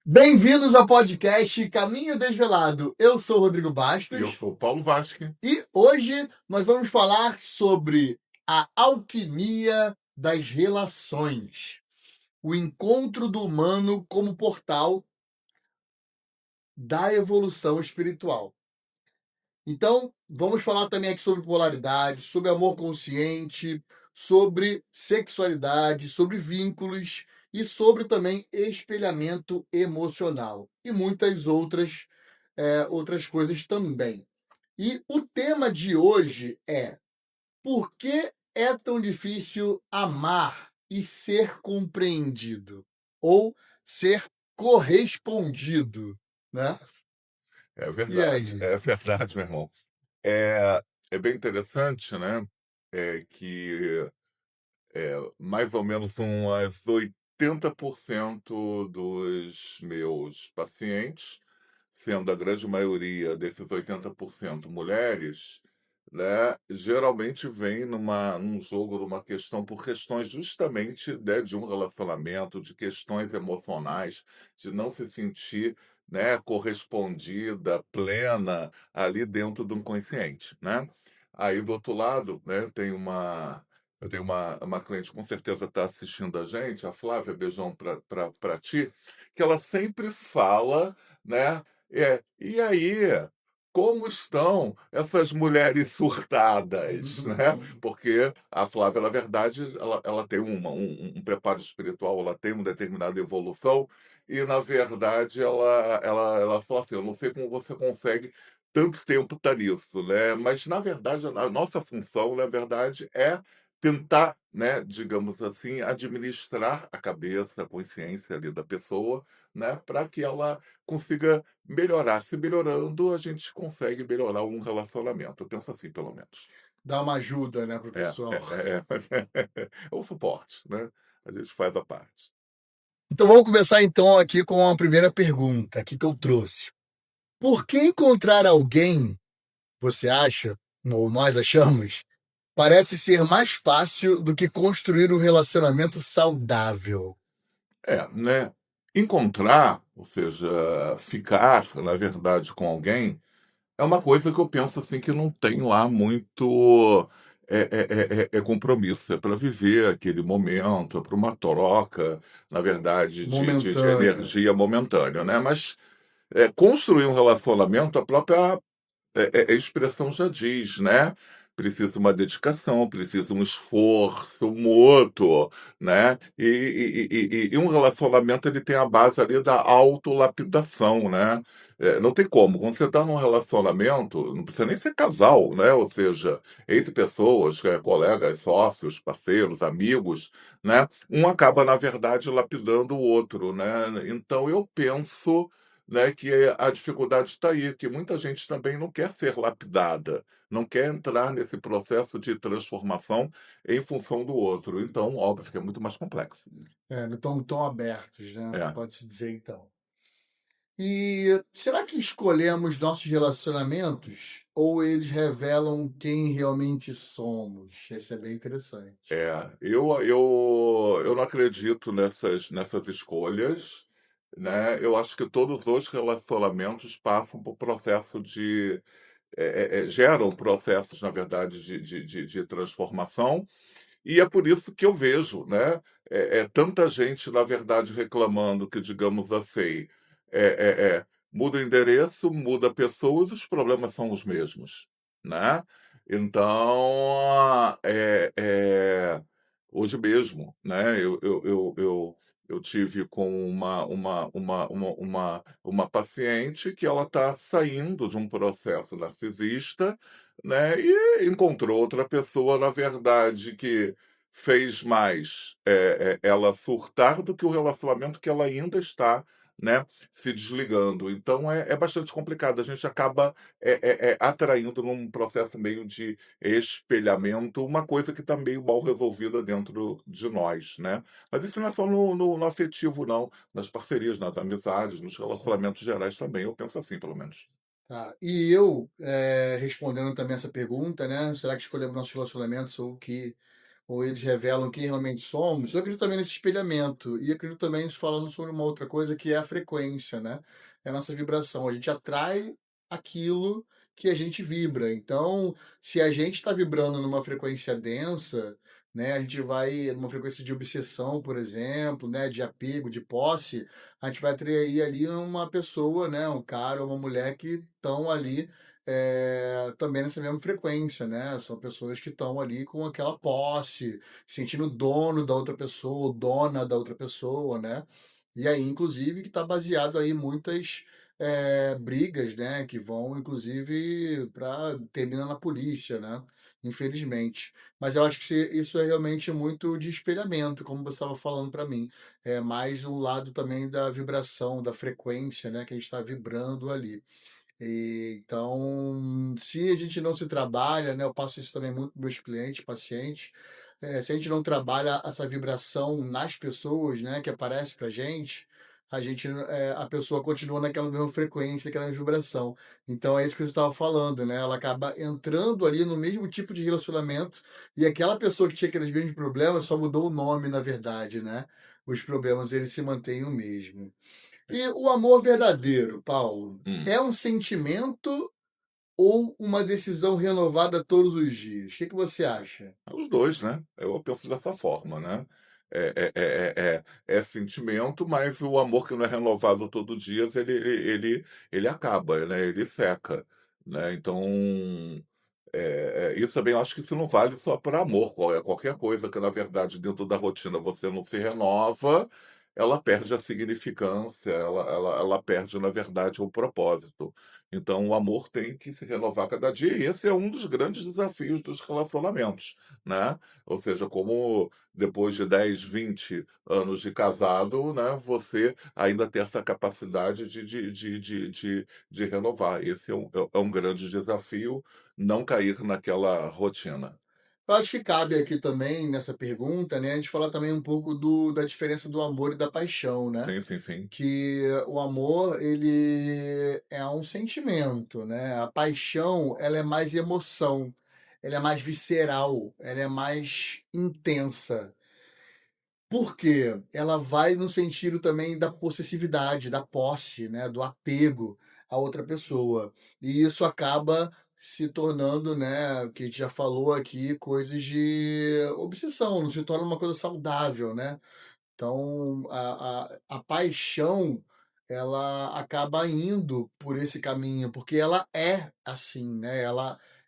Bem-vindos ao podcast Caminho Desvelado. Eu sou o Rodrigo E eu Bastos sou o Paulo Vasque. e hoje nós vamos falar sobre a alquimia das relações, o encontro do humano como portal da evolução espiritual. Então, vamos falar também aqui sobre polaridade, sobre amor consciente, sobre sexualidade, sobre vínculos e sobre também espelhamento emocional e muitas outras coisas também. E o tema de hoje é: por que é tão difícil amar e ser compreendido? Ou ser correspondido, né? É E verdade, aí? é verdade, meu irmão. É bem interessante, né? Que mais ou menos umas 80% dos meus pacientes, sendo a grande maioria desses 80% mulheres, né, geralmente vem num jogo, numa questão, por questões justamente, né, de um relacionamento, de questões emocionais, de não se sentir, né, correspondida, plena ali dentro de um consciente, né? Aí do outro lado, né, eu tenho uma cliente que com certeza está assistindo a gente, a Flávia, beijão para ti, que ela sempre fala, né? E aí, como estão essas mulheres surtadas, né? Porque a Flávia, na verdade, ela tem um preparo espiritual, ela tem uma determinada evolução, e na verdade ela fala assim: eu não sei como você consegue tanto tempo estar nisso, né? Mas na verdade a nossa função, na verdade, é tentar, né, digamos assim, administrar a cabeça, a consciência ali da pessoa, né, para que ela consiga melhorar. Se melhorando, a gente consegue melhorar um relacionamento. Eu penso assim, pelo menos. Dar uma ajuda, né, para o pessoal. Mas é o suporte, né? A gente faz a parte. Então vamos começar então aqui com a primeira pergunta aqui que eu trouxe. Por que encontrar alguém, você acha, ou nós achamos, parece ser mais fácil do que construir um relacionamento saudável? Né? Encontrar, ou seja, ficar, na verdade, com alguém, é uma coisa que eu penso assim que não tem lá muito compromisso. É para viver aquele momento, é para uma troca, na verdade, de Momentânea. energia momentânea, né? Mas construir um relacionamento, a própria a expressão já diz, né? Precisa uma dedicação, precisa um esforço mútuo, né? E um relacionamento ele tem a base ali da autolapidação, né? Não tem como. Quando você está num relacionamento, não precisa nem ser casal, né? Ou seja, entre pessoas, colegas, sócios, parceiros, amigos, né? Um acaba, na verdade, lapidando o outro, né? Então eu penso, né, que a dificuldade está aí, que muita gente também não quer ser lapidada, não quer entrar nesse processo de transformação em função do outro. Então, óbvio que é muito mais complexo. Não estão tão abertos, né? É, Pode-se dizer então. E será que escolhemos nossos relacionamentos ou eles revelam quem realmente somos? Isso é bem interessante. eu não acredito nessas escolhas, né? Eu acho que todos os relacionamentos passam por processo geram processos, na verdade, de transformação. E é por isso que eu vejo, né, tanta gente, na verdade, reclamando que, digamos assim, muda o endereço, muda a pessoa, os problemas são os mesmos, né? Então, hoje mesmo, né, eu tive com uma paciente que ela está saindo de um processo narcisista, né, e encontrou outra pessoa, na verdade, que fez mais ela surtar do que o relacionamento que ela ainda está, né, se desligando. Então é bastante complicado. A gente acaba atraindo num processo meio de espelhamento uma coisa que está meio mal resolvida dentro de nós, né? Mas isso não é só no afetivo, não. Nas parcerias, nas amizades, nos Sim. relacionamentos gerais também. Eu penso assim, pelo menos. Tá. E eu, respondendo também essa pergunta, né? Será que escolhemos nossos relacionamentos ou que ou eles revelam quem realmente somos, eu acredito também nesse espelhamento. E acredito também falando sobre uma outra coisa que é a frequência, né? É a nossa vibração. A gente atrai aquilo que a gente vibra. Então, se a gente está vibrando numa frequência densa, né, a gente vai numa frequência de obsessão, por exemplo, né, de apego, de posse, a gente vai atrair ali uma pessoa, né, um cara ou uma mulher que estão ali também nessa mesma frequência, né? São pessoas que estão ali com aquela posse, sentindo dono da outra pessoa, ou dona da outra pessoa, né? E aí, inclusive, que está baseado aí em muitas brigas, né? Que vão, inclusive, para termina na polícia, né? Infelizmente. Mas eu acho que isso é realmente muito de espelhamento, como você estava falando para mim. É mais um lado também da vibração, da frequência, né? Que a gente está vibrando ali. Então, se a gente não se trabalha, né, eu passo isso também muito para meus clientes, pacientes, se a gente não trabalha essa vibração nas pessoas, né, que aparece para gente, a pessoa continua naquela mesma frequência, naquela mesma vibração. Então, é isso que você estava falando, né? Ela acaba entrando ali no mesmo tipo de relacionamento e aquela pessoa que tinha aqueles mesmos problemas só mudou o nome, na verdade, né? Os problemas eles se mantêm o mesmo. E o amor verdadeiro, Paulo, Hum. é um sentimento ou uma decisão renovada todos os dias? O que que você acha? Os dois, né? Eu penso dessa forma, né? É sentimento, mas o amor que não é renovado todo dia, ele acaba, né? Ele seca, né? Então, isso também eu acho que isso não vale só para amor. Qualquer coisa que, na verdade, dentro da rotina você não se renova, ela perde a significância, ela perde, na verdade, o propósito. Então, o amor tem que se renovar cada dia, e esse é um dos grandes desafios dos relacionamentos, né? Ou seja, como depois de 10, 20 anos de casado, né, você ainda ter essa capacidade de renovar. Esse é um grande desafio, não cair naquela rotina. Eu acho que cabe aqui também, nessa pergunta, né, a gente falar também um pouco da diferença do amor e da paixão, né? Sim, sim, sim. Que o amor, ele é um sentimento, né? A paixão, ela é mais emoção, ela é mais visceral, ela é mais intensa. Porque ela vai no sentido também da possessividade, da posse, né, do apego à outra pessoa. E isso acaba se tornando, né, o que a gente já falou aqui, coisas de obsessão, não se torna uma coisa saudável, né? Então, a paixão, ela acaba indo por esse caminho, porque ela é assim, né?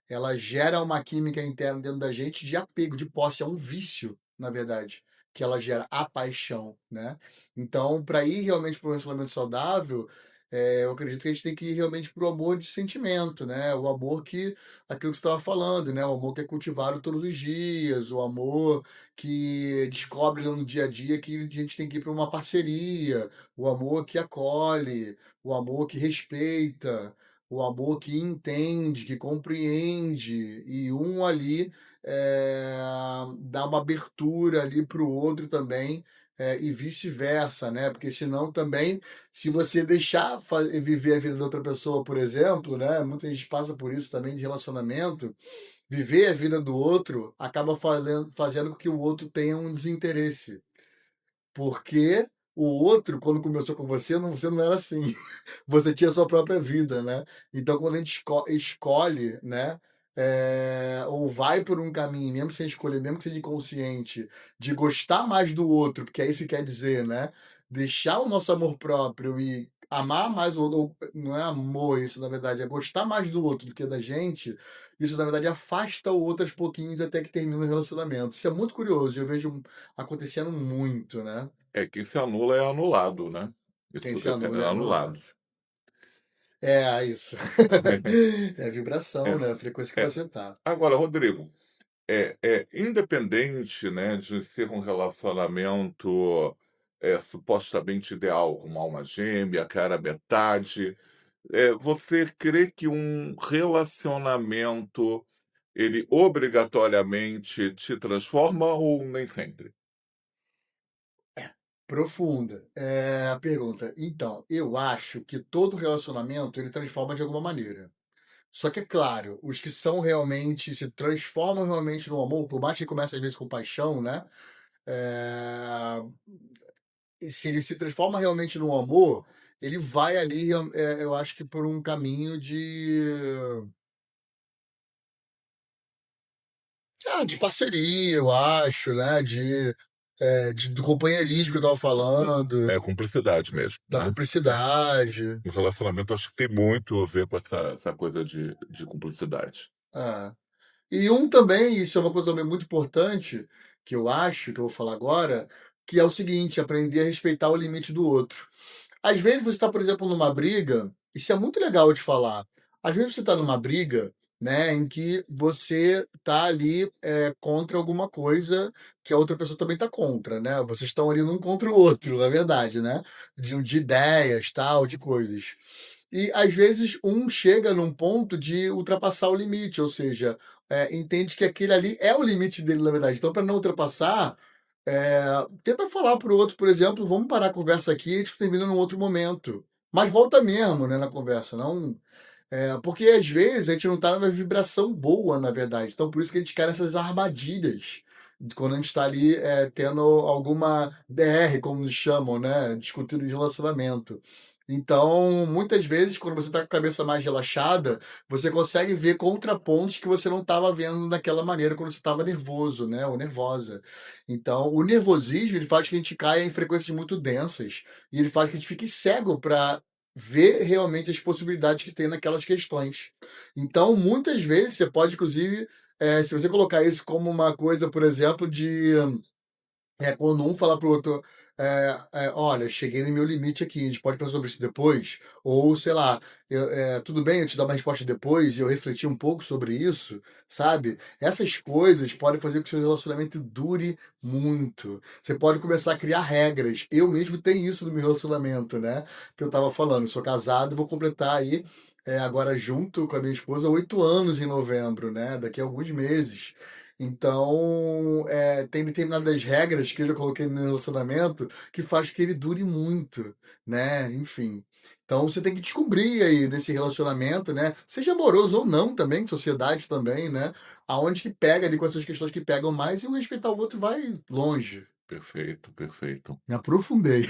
Ela gera uma química interna dentro da gente de apego, de posse, é um vício, na verdade, que ela gera a paixão, né? Então, para ir realmente para um relacionamento saudável, eu acredito que a gente tem que ir realmente para o amor de sentimento, né? O amor que, aquilo que você estava falando, né? O amor que é cultivado todos os dias, o amor que descobre no dia a dia que a gente tem que ir para uma parceria, o amor que acolhe, o amor que respeita, o amor que entende, que compreende, e um ali dá uma abertura ali para o outro também. E vice-versa, né? Porque senão também, se você deixar viver a vida da outra pessoa, por exemplo, né? Muita gente passa por isso também de relacionamento, viver a vida do outro acaba fazendo com que o outro tenha um desinteresse. Porque o outro, quando começou com você não era assim. Você tinha a sua própria vida, né? Então, quando a gente escolhe, né? Ou vai por um caminho, mesmo sem escolher, mesmo que seja inconsciente, de gostar mais do outro, porque é isso que quer dizer, né? Deixar o nosso amor próprio e amar mais o outro, não é amor isso, na verdade, é gostar mais do outro do que da gente, isso, na verdade, afasta o outro aos pouquinhos até que termina o relacionamento. Isso é muito curioso, eu vejo acontecendo muito, né? Quem se anula é anulado, né? Quem Isso se anula é é anulado. anulado. É, isso. É a vibração, É, né? A frequência que é. você tá. Agora, Rodrigo, independente, né, de ser um relacionamento supostamente ideal, com uma alma gêmea, cara metade, você crê que um relacionamento ele obrigatoriamente te transforma ou nem sempre? Profunda. A pergunta. Então, eu acho que todo relacionamento ele transforma de alguma maneira. Só que é claro, os que são realmente, se transformam realmente no amor, por mais que comece às vezes com paixão, né? É, e se ele se transforma realmente no amor, ele vai ali, eu acho que por um caminho de parceria, eu acho, né? Do companheirismo que eu tava falando, É cumplicidade mesmo, da né? cumplicidade. O relacionamento acho que tem muito a ver com essa coisa de cumplicidade. É. E um também, isso é uma coisa também muito importante, que eu acho, que eu vou falar agora, que é o seguinte, aprender a respeitar o limite do outro. Às vezes você está, por exemplo, numa briga, isso é muito legal de falar. Às vezes você está numa briga, né, em que você está ali contra alguma coisa que a outra pessoa também está contra, né? Vocês estão ali um contra o outro, na verdade, né? De ideias, tal, de coisas. E às vezes um chega num ponto de ultrapassar o limite, ou seja, entende que aquele ali é o limite dele, na verdade. Então, para não ultrapassar, tenta falar pro outro, por exemplo, vamos parar a conversa aqui, a gente termina num outro momento. Mas volta mesmo, né, na conversa, não. Porque às vezes a gente não está numa vibração boa, na verdade. Então, por isso que a gente cai nessas armadilhas. Quando a gente está ali tendo alguma DR, como nos chamam, né? Discutindo de relacionamento. Então, muitas vezes, quando você está com a cabeça mais relaxada, você consegue ver contrapontos que você não estava vendo daquela maneira quando você estava nervoso, né? Ou nervosa. Então, o nervosismo ele faz que a gente caia em frequências muito densas e ele faz que a gente fique cego para ver realmente as possibilidades que tem naquelas questões. Então, muitas vezes, você pode, inclusive, se você colocar isso como uma coisa, por exemplo, quando um falar pro outro, olha, cheguei no meu limite aqui, a gente pode falar sobre isso depois? Ou, sei lá, tudo bem eu te dar uma resposta depois e eu refletir um pouco sobre isso, sabe? Essas coisas podem fazer com que o seu relacionamento dure muito. Você pode começar a criar regras. Eu mesmo tenho isso no meu relacionamento, né? Que eu tava falando, eu sou casado, vou completar aí, agora junto com a minha esposa, 8 anos em novembro, né? Daqui a alguns meses. Então, tem determinadas regras que eu já coloquei no meu relacionamento que faz que ele dure muito, né? Enfim. Então, você tem que descobrir aí nesse relacionamento, né? Seja amoroso ou não também, sociedade também, né? Aonde que pega ali com essas questões que pegam mais e um respeitar o outro vai longe. Perfeito, perfeito. Me aprofundei.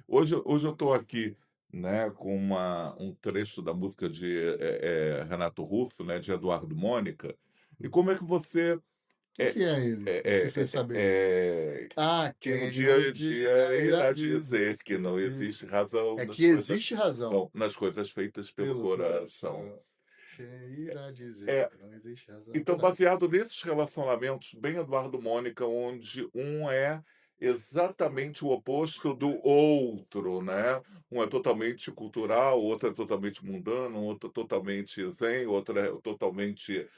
Hoje eu estou aqui, né, com um trecho da música de Renato Russo, né, de Eduardo Mônica. E como é que você é, Que é ele? Se é, fez é, saber. é, Ah, que um quem dia, um dia dia irá irá dizer dizer que que não existe. existe razão É nas que coisas, existe razão não, nas coisas feitas pelo pelo coração. coração. Quem irá dizer É, que não existe razão? então, Verdade. baseado nesses relacionamentos, bem Eduardo Mônica, onde um é exatamente o oposto do outro, né? Um é totalmente cultural, o outro é totalmente mundano, o outro é totalmente zen, o outro é totalmente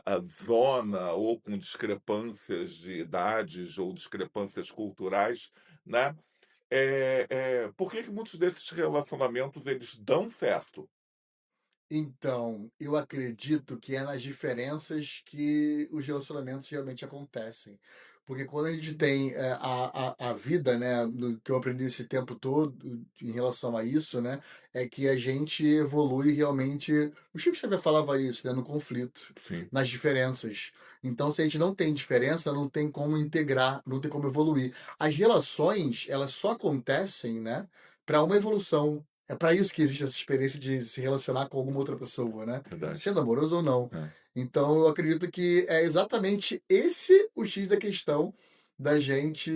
a zona, ou com discrepâncias de idades ou discrepâncias culturais, né? Por que que muitos desses relacionamentos eles dão certo? Então, eu acredito que é nas diferenças que os relacionamentos realmente acontecem. Porque quando a gente tem a vida, né, que eu aprendi esse tempo todo em relação a isso, né, é que a gente evolui realmente. O Chico Xavier falava isso, né, no conflito, Sim, nas diferenças. Então, se a gente não tem diferença, não tem como integrar, não tem como evoluir. As relações, elas só acontecem, né, para uma evolução. É para isso que existe essa experiência de se relacionar com alguma outra pessoa, né? verdade. Sendo amoroso ou não. É. Então, eu acredito que é exatamente esse o X da questão da gente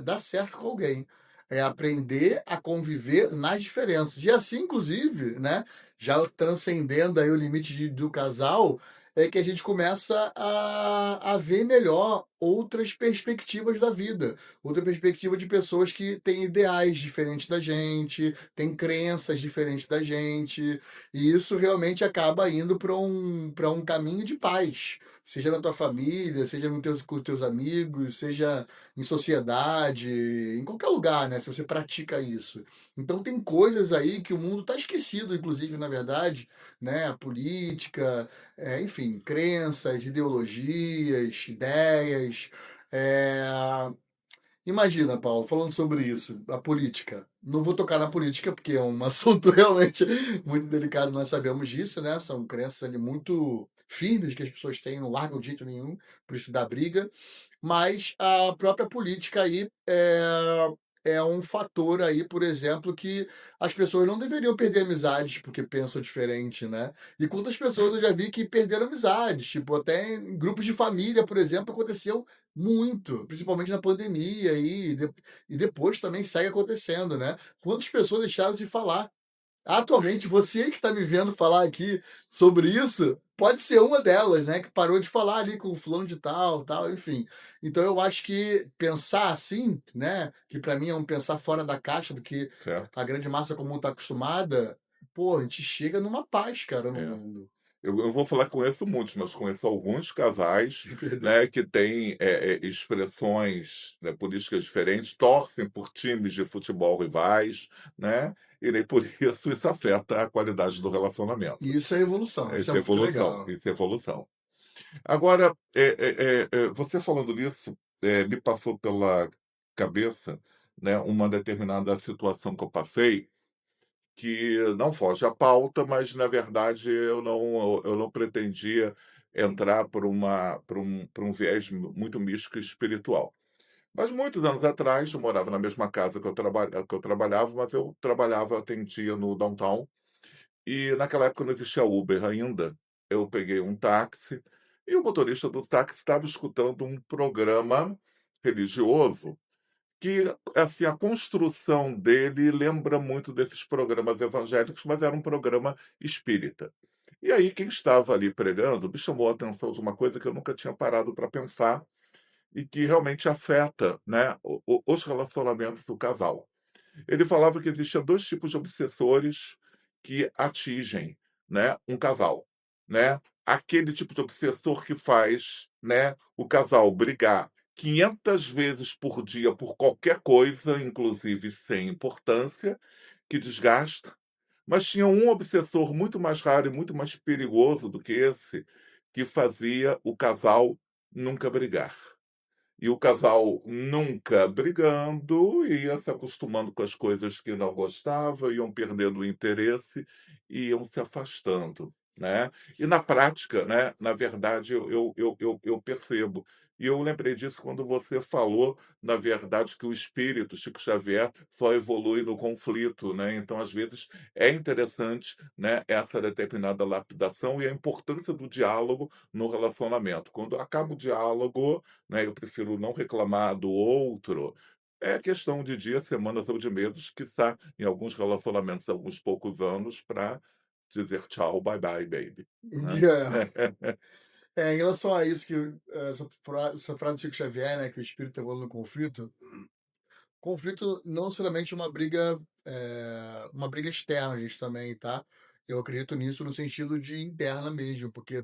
dar certo com alguém. É aprender a conviver nas diferenças. E assim, inclusive, né? Já transcendendo aí o limite do casal, é que a gente começa a ver melhor outras perspectivas da vida, outra perspectiva de pessoas que têm ideais diferentes da gente, têm crenças diferentes da gente, e isso realmente acaba indo para um caminho de paz, seja na tua família, seja com os teus amigos, seja em sociedade, em qualquer lugar, né? Se você pratica isso. Então tem coisas aí que o mundo está esquecido, inclusive, na verdade, né? A política, enfim, crenças, ideologias, ideias. É, Imagina, Paulo, falando sobre isso, a política. Não vou tocar na política, porque é um assunto realmente muito delicado, nós sabemos disso, né? São crenças ali muito firmes que as pessoas têm, não largam de jeito nenhum, por isso dá briga. Mas a própria política aí é um fator aí, por exemplo, que as pessoas não deveriam perder amizades porque pensam diferente, né? E quantas pessoas eu já vi que perderam amizades, tipo, até em grupos de família, por exemplo, aconteceu muito, principalmente na pandemia e depois também segue acontecendo, né? Quantas pessoas deixaram de falar? Atualmente, você que está me vendo falar aqui sobre isso, pode ser uma delas, né? Que parou de falar ali com o fulano de tal, tal, enfim. Então eu acho que pensar assim, né? Que para mim é um pensar fora da caixa do que certo? a grande massa comum está acostumada. Pô, a gente chega numa paz, cara, no É. mundo. Eu vou falar, conheço muitos, mas conheço alguns casais, Perdão. né, que têm expressões, né, políticas diferentes, torcem por times de futebol rivais, né, e nem por isso afeta a qualidade do relacionamento. E isso é evolução, isso é Isso é muito evolução, legal. isso é evolução. Agora, você falando nisso, me passou pela cabeça, né, uma determinada situação que eu passei, que não foge à pauta, mas na verdade eu não pretendia entrar por um viés muito místico e espiritual. Mas muitos anos atrás, eu morava na mesma casa que eu trabalhava, mas eu trabalhava, atendia no downtown, e naquela época não existia Uber ainda. Eu peguei um táxi e o motorista do táxi estava escutando um programa religioso que, assim, a construção dele lembra muito desses programas evangélicos, mas era um programa espírita. E aí quem estava ali pregando me chamou a atenção de uma coisa que eu nunca tinha parado para pensar e que realmente afeta, né, os relacionamentos do casal. Ele falava que existia 2 tipos de obsessores que atingem, né, um casal, né. Aquele tipo de obsessor que faz, né, o casal brigar 500 vezes por dia por qualquer coisa, inclusive sem importância, que desgasta. Mas tinha um obsessor muito mais raro e muito mais perigoso do que esse, que fazia o casal nunca brigar. E o casal nunca brigando, ia se acostumando com as coisas que não gostava, iam perdendo o interesse e iam se afastando, né. E na prática, né, na verdade eu percebo. E eu lembrei disso quando você falou, na verdade, que o espírito Chico Xavier só evolui no conflito, né, então às vezes é interessante, né, essa determinada lapidação e a importância do diálogo no relacionamento. Quando acaba o diálogo, né, eu prefiro não reclamar do outro. É questão de dias, semanas ou de meses, quiçá em alguns relacionamentos, alguns poucos anos, para dizer tchau, bye bye, baby, né. Em relação a isso que essa frase do Chico Xavier, né, que o espírito evolui no conflito não necessariamente uma briga externa, gente, também, tá? Eu acredito nisso no sentido de interna mesmo, porque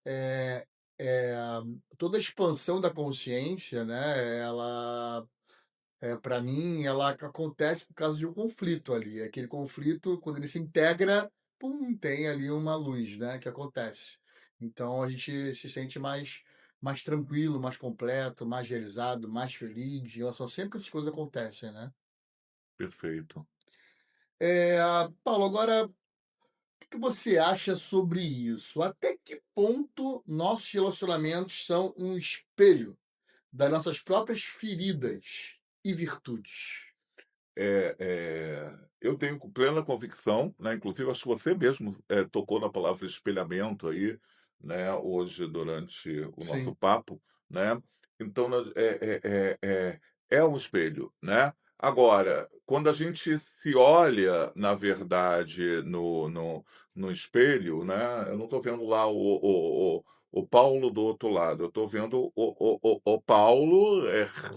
eh, eh, toda expansão da consciência, né, para mim, ela acontece por causa de um conflito ali. Aquele conflito, quando ele se integra, pum, tem ali uma luz, né, que acontece. Então a gente se sente mais tranquilo, mais completo, mais realizado, mais feliz em relação a sempre que essas coisas acontecem, né? Perfeito. Paulo, agora, o que você acha sobre isso? Até que ponto nossos relacionamentos são um espelho das nossas próprias feridas e virtudes? Eu tenho plena convicção, né, inclusive acho que você mesmo, tocou na palavra espelhamento aí, né, hoje durante o nosso Sim. papo, né. Então é um espelho, né. Agora, quando a gente se olha, na verdade, no espelho, né, eu não estou vendo lá o Paulo do outro lado, eu estou vendo o Paulo,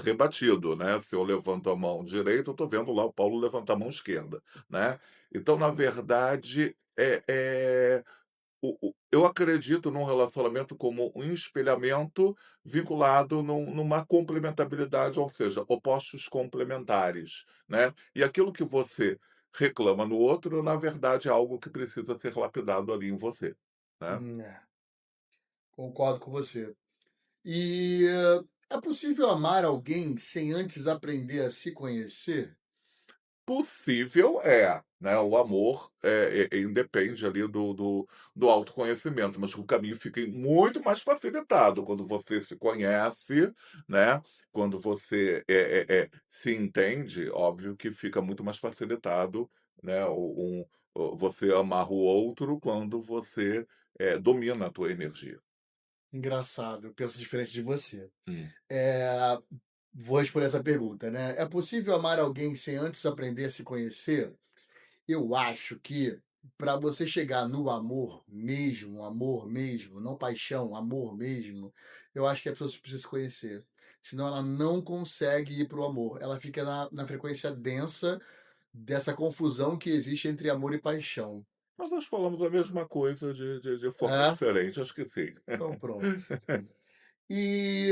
rebatido, né, se eu levanto a mão direita, eu estou vendo lá o Paulo levantar a mão esquerda, né. Então, na verdade, eu acredito num relacionamento como um espelhamento vinculado numa complementabilidade, ou seja, opostos complementares, né. E aquilo que você reclama no outro, na verdade, é algo que precisa ser lapidado ali em você, né. É, concordo com você. E É possível amar alguém sem antes aprender a se conhecer? Possível é, né, o amor, independe ali do autoconhecimento, mas o caminho fica muito mais facilitado quando você se conhece, né, quando você, se entende, óbvio que fica muito mais facilitado, né, você amar o outro quando você, domina a tua energia. Engraçado, eu penso diferente de você. Hum. Eh, Vou responder essa pergunta, né. É possível amar alguém sem antes aprender a se conhecer? Eu acho que para você chegar no amor mesmo, não paixão, amor mesmo, eu acho que a pessoa precisa se conhecer. Senão ela não consegue ir para o amor. Ela fica na frequência densa dessa confusão que existe entre amor e paixão. Mas nós falamos a mesma coisa de forma É? diferente, acho que sim. Então pronto. E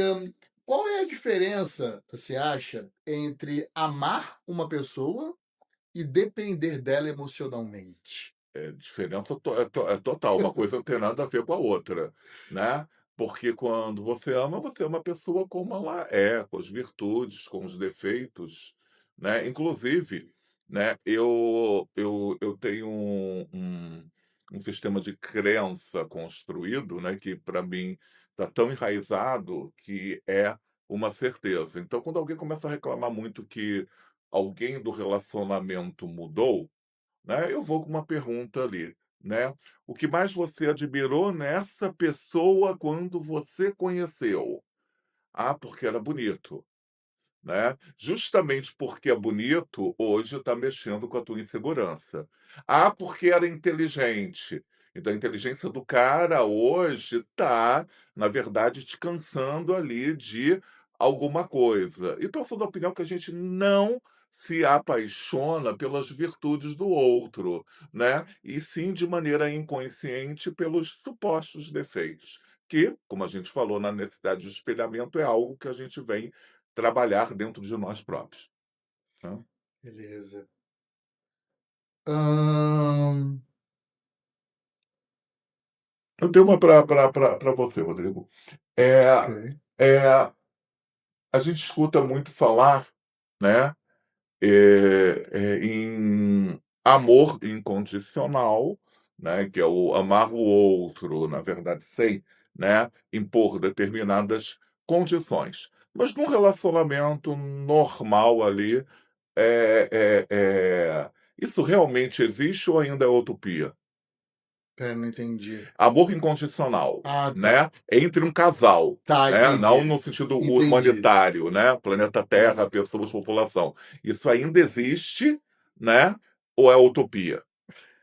qual é a diferença, você acha, entre amar uma pessoa e depender dela emocionalmente? É, diferença é total, uma coisa não tem nada a ver com a outra, né. Porque quando você ama a pessoa como ela é, com as virtudes, com os defeitos, né. Inclusive, né, eu tenho um sistema de crença construído, né, que para mim está tão enraizado que é uma certeza. Então quando alguém começa a reclamar muito que alguém do relacionamento mudou, né, eu vou com uma pergunta ali, né: "O que mais você admirou nessa pessoa quando você conheceu?". "Ah, porque era bonito", né. Justamente porque é bonito, hoje está mexendo com a tua insegurança. "Ah, porque era inteligente". Então a inteligência do cara hoje está, na verdade, te cansando ali de alguma coisa. Então eu sou da opinião que a gente não se apaixona pelas virtudes do outro, né, e sim de maneira inconsciente pelos supostos defeitos, que, como a gente falou na necessidade de espelhamento, é algo que a gente vem trabalhar dentro de nós próprios, né. Beleza. Hã, Eu tenho uma para você, Rodrigo. ok. Eh eh, a gente escuta muito falar, né, em amor incondicional, né, que é o amar o outro, na verdade, sem, né, impor determinadas condições. Mas num relacionamento normal ali, isso realmente existe ou ainda é utopia? Espera, não entendi. Amor incondicional, Ah, tá. né, entre um casal, Tá, né, não entendi. no sentido Entendi. humanitário, né, planeta Terra, Entendi. pessoas, população. Isso ainda existe, né, ou é utopia?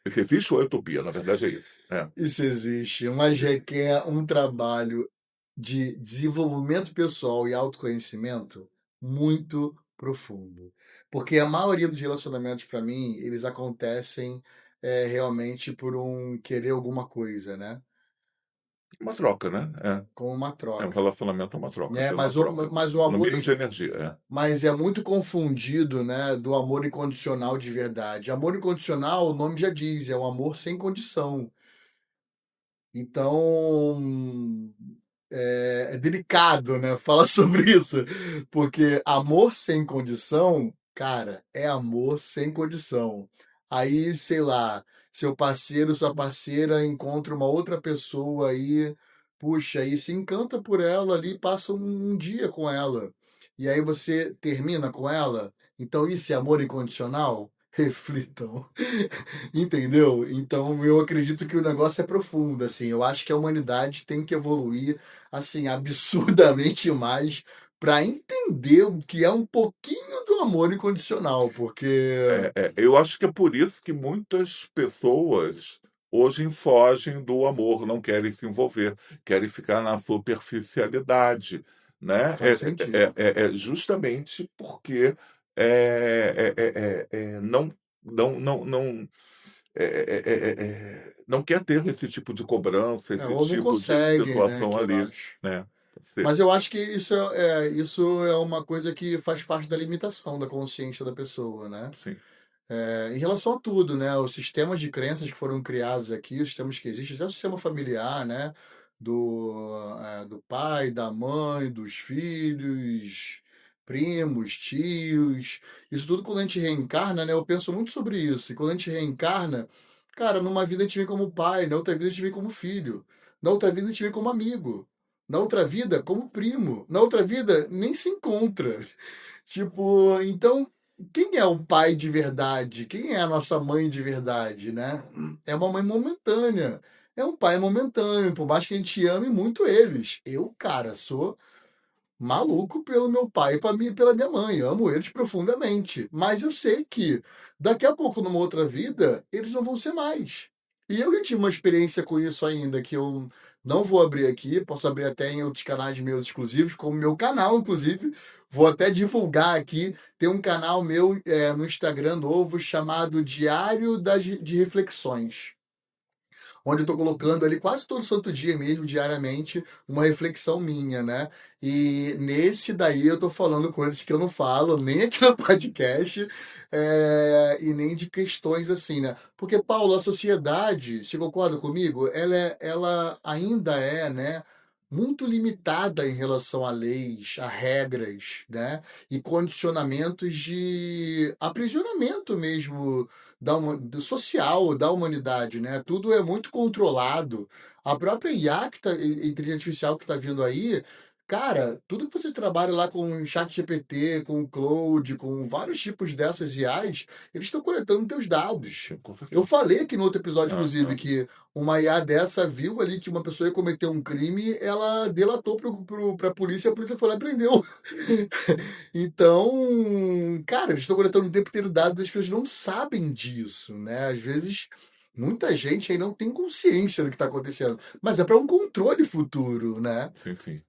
Isso existe ou é utopia? Na verdade é isso. É, Isso existe, mas existe. requer um trabalho de desenvolvimento pessoal e autoconhecimento muito profundo. Porque a maioria dos relacionamentos, para mim, eles acontecem, realmente por um querer alguma coisa, né, Uma troca, né, com uma um troca, relacionamento é uma troca, né, gera uma mas o troca, mas o no amor mínimo de energia, mas é muito confundido, né, do amor incondicional de verdade. Amor incondicional, o nome já diz, é um amor sem condição. Então, é delicado, né, falar sobre isso, porque amor sem condição, cara, é amor sem condição. Aí, sei lá, seu parceiro, sua parceira encontra uma outra pessoa aí, puxa, e se encanta por ela ali, passa um dia com ela, e aí você termina com ela, então isso é amor incondicional? Reflitam. Entendeu? Então eu acredito que o negócio é profundo, assim, eu acho que a humanidade tem que evoluir, assim, absurdamente mais para entender o que é um pouquinho do amor incondicional, porque eu acho que é por isso que muitas pessoas hoje fogem do amor, não querem se envolver, querem ficar na superficialidade, né. faz sentido. É justamente porque, não não quer ter esse tipo de cobrança, esse Ou não tipo de conseguem, né, situação que eu ali, acho. né. Pode ser, Mas eu acho que isso é uma coisa que faz parte da limitação da consciência da pessoa, né. sim. Em relação a tudo, né, os sistemas de crenças que foram criados aqui, os sistemas que existem, até o sistema familiar, né, do pai, da mãe, dos filhos, primos, tios. Isso tudo quando a gente reencarna, né? Eu penso muito sobre isso. E quando a gente reencarna, cara, numa vida a gente vem como pai, na outra vida a gente vem como filho, na outra vida a gente vem como amigo, na outra vida como primo, na outra vida nem se encontra. Tipo, então, quem é o pai de verdade? Quem é a nossa mãe de verdade, né? É uma mãe momentânea. É um pai momentâneo, por mais que a gente ame muito eles. Eu, cara, sou maluco pelo meu pai e pela minha mãe. Amo eles profundamente. Mas eu sei que daqui a pouco, numa outra vida, eles não vão ser mais. E eu já tive uma experiência com isso ainda, que eu não vou abrir aqui, posso abrir até em outros canais meus exclusivos, como meu canal, inclusive. Vou até divulgar aqui. Tem um canal meu no Instagram novo chamado de Reflexões, onde eu estou colocando ali quase todo santo dia mesmo, diariamente, uma reflexão minha, né? E nesse daí eu estou falando coisas que eu não falo, nem aqui no podcast, e nem de questões assim, né? Porque, Paulo, a sociedade, você concorda comigo? Ela ainda é, né? Muito limitada em relação a leis, a regras, né? E condicionamentos de aprisionamento mesmo do social da humanidade, né? Tudo é muito controlado. A própria IA, inteligência artificial que está vindo aí, cara, tudo que você trabalha lá com chat GPT, com Claude, com vários tipos dessas IAs, eles estão coletando teus dados. Com Eu certeza. falei aqui no outro episódio, É, inclusive, é. que uma IA dessa viu ali que uma pessoa ia cometer um crime, ela delatou para a polícia foi lá e prendeu. Então, cara, eles estão coletando o tempo inteiro dados, as pessoas não sabem disso, né? Às vezes, muita gente aí não tem consciência do que está acontecendo, mas é para um controle futuro, né? Sim, sim.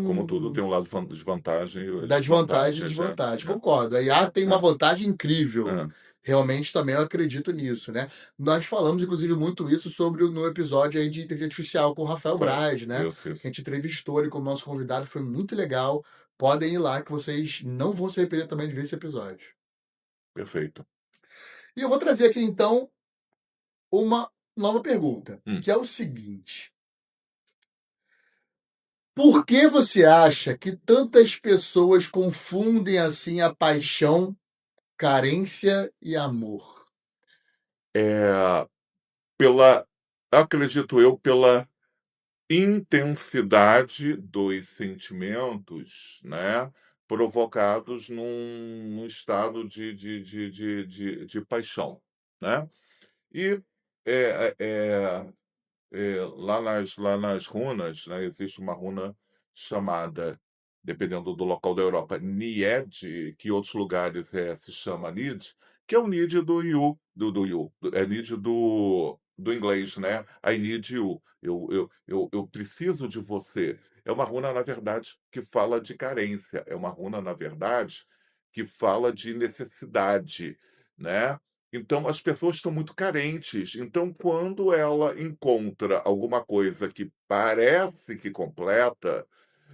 Como tudo Então, tem um lado de vantagem e das vantagens e desvantagens, né? desvantagens, concordo. A IA tem É, uma vantagem incrível. é, Realmente também eu acredito nisso, né? Nós falamos, inclusive, muito isso no episódio aí de inteligência artificial com o Rafael foi. Braz, né? Que a Isso. gente entrevistou ele como nosso convidado, foi muito legal. Podem ir lá que vocês não vão se arrepender também de ver esse episódio. Perfeito. E eu vou trazer aqui então uma nova pergunta, Hum. que é o seguinte: por que você acha que tantas pessoas confundem assim a paixão, carência e amor? É, pela, acredito eu, pela intensidade dos sentimentos, né, provocados num estado de paixão, né? E é, é, lá nas runas, né, existe uma runa chamada, dependendo do local da Europa, Nied, que em outros lugares se chama Nid, que é o Nid do Yu, é Nid do inglês, né? I need you. Eu preciso de você. É uma runa, na verdade, que fala de carência. É uma runa, na verdade, que fala de necessidade, né? Então, as pessoas estão muito carentes. Então, quando ela encontra alguma coisa que parece que completa,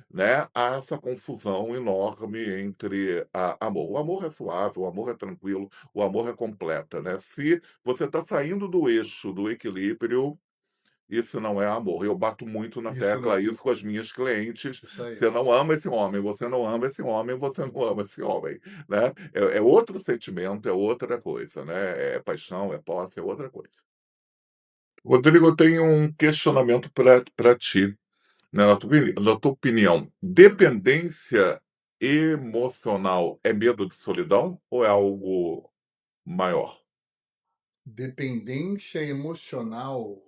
né, há essa confusão enorme entre amor. O amor é suave, o amor é tranquilo, o amor é completa, né? Se você está saindo do eixo do equilíbrio, isso não é amor. Eu bato muito na Isso não tecla é. isso com as minhas clientes. Isso aí. Você não ama esse homem, você não ama esse homem, você não ama esse homem, né? É outro sentimento, é outra coisa, né? É paixão, é posse, é outra coisa. Rodrigo, eu tenho um questionamento para ti, né? Na tua opinião, dependência emocional é medo de solidão ou é algo maior? Dependência emocional.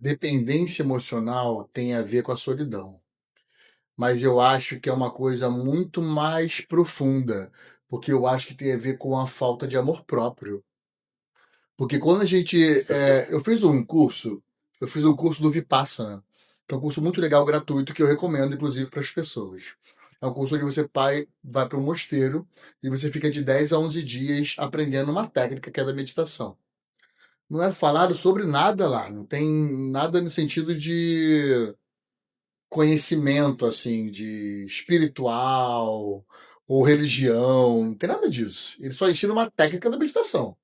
Dependência emocional tem a ver com a solidão, mas eu acho que é uma coisa muito mais profunda, porque eu acho que tem a ver com a falta de amor próprio. Porque quando a gente. Com certeza. Eu fiz um curso do Vipassana, que é um curso muito legal, gratuito, que eu recomendo, inclusive, para as pessoas. É um curso onde vai para um mosteiro e você fica de 10 a 11 dias aprendendo uma técnica que é da meditação. Não é falado sobre nada lá, não tem nada no sentido de conhecimento assim, de espiritual ou religião, não tem nada disso. Ele só ensina uma técnica da meditação.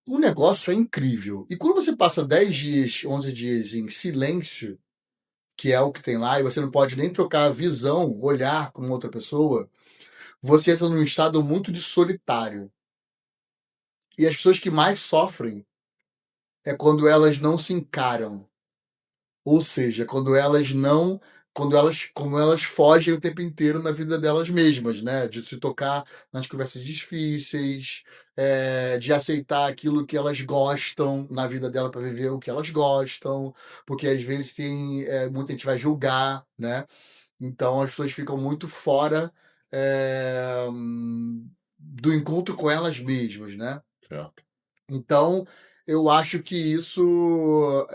O negócio é incrível. E quando você passa 10 dias, 11 dias em silêncio, que é o que tem lá, e você não pode nem trocar a visão, olhar com outra pessoa, você entra num estado muito de solitário. E as pessoas que mais sofrem é quando elas não se encaram. Ou seja, quando elas fogem o tempo inteiro na vida delas mesmas, né? De se tocar nas conversas difíceis, de aceitar aquilo que elas gostam na vida dela para viver o que elas gostam, porque às vezes muita gente vai julgar, né? Então as pessoas ficam muito fora do encontro com elas mesmas, né? certo? Então, eu acho que isso,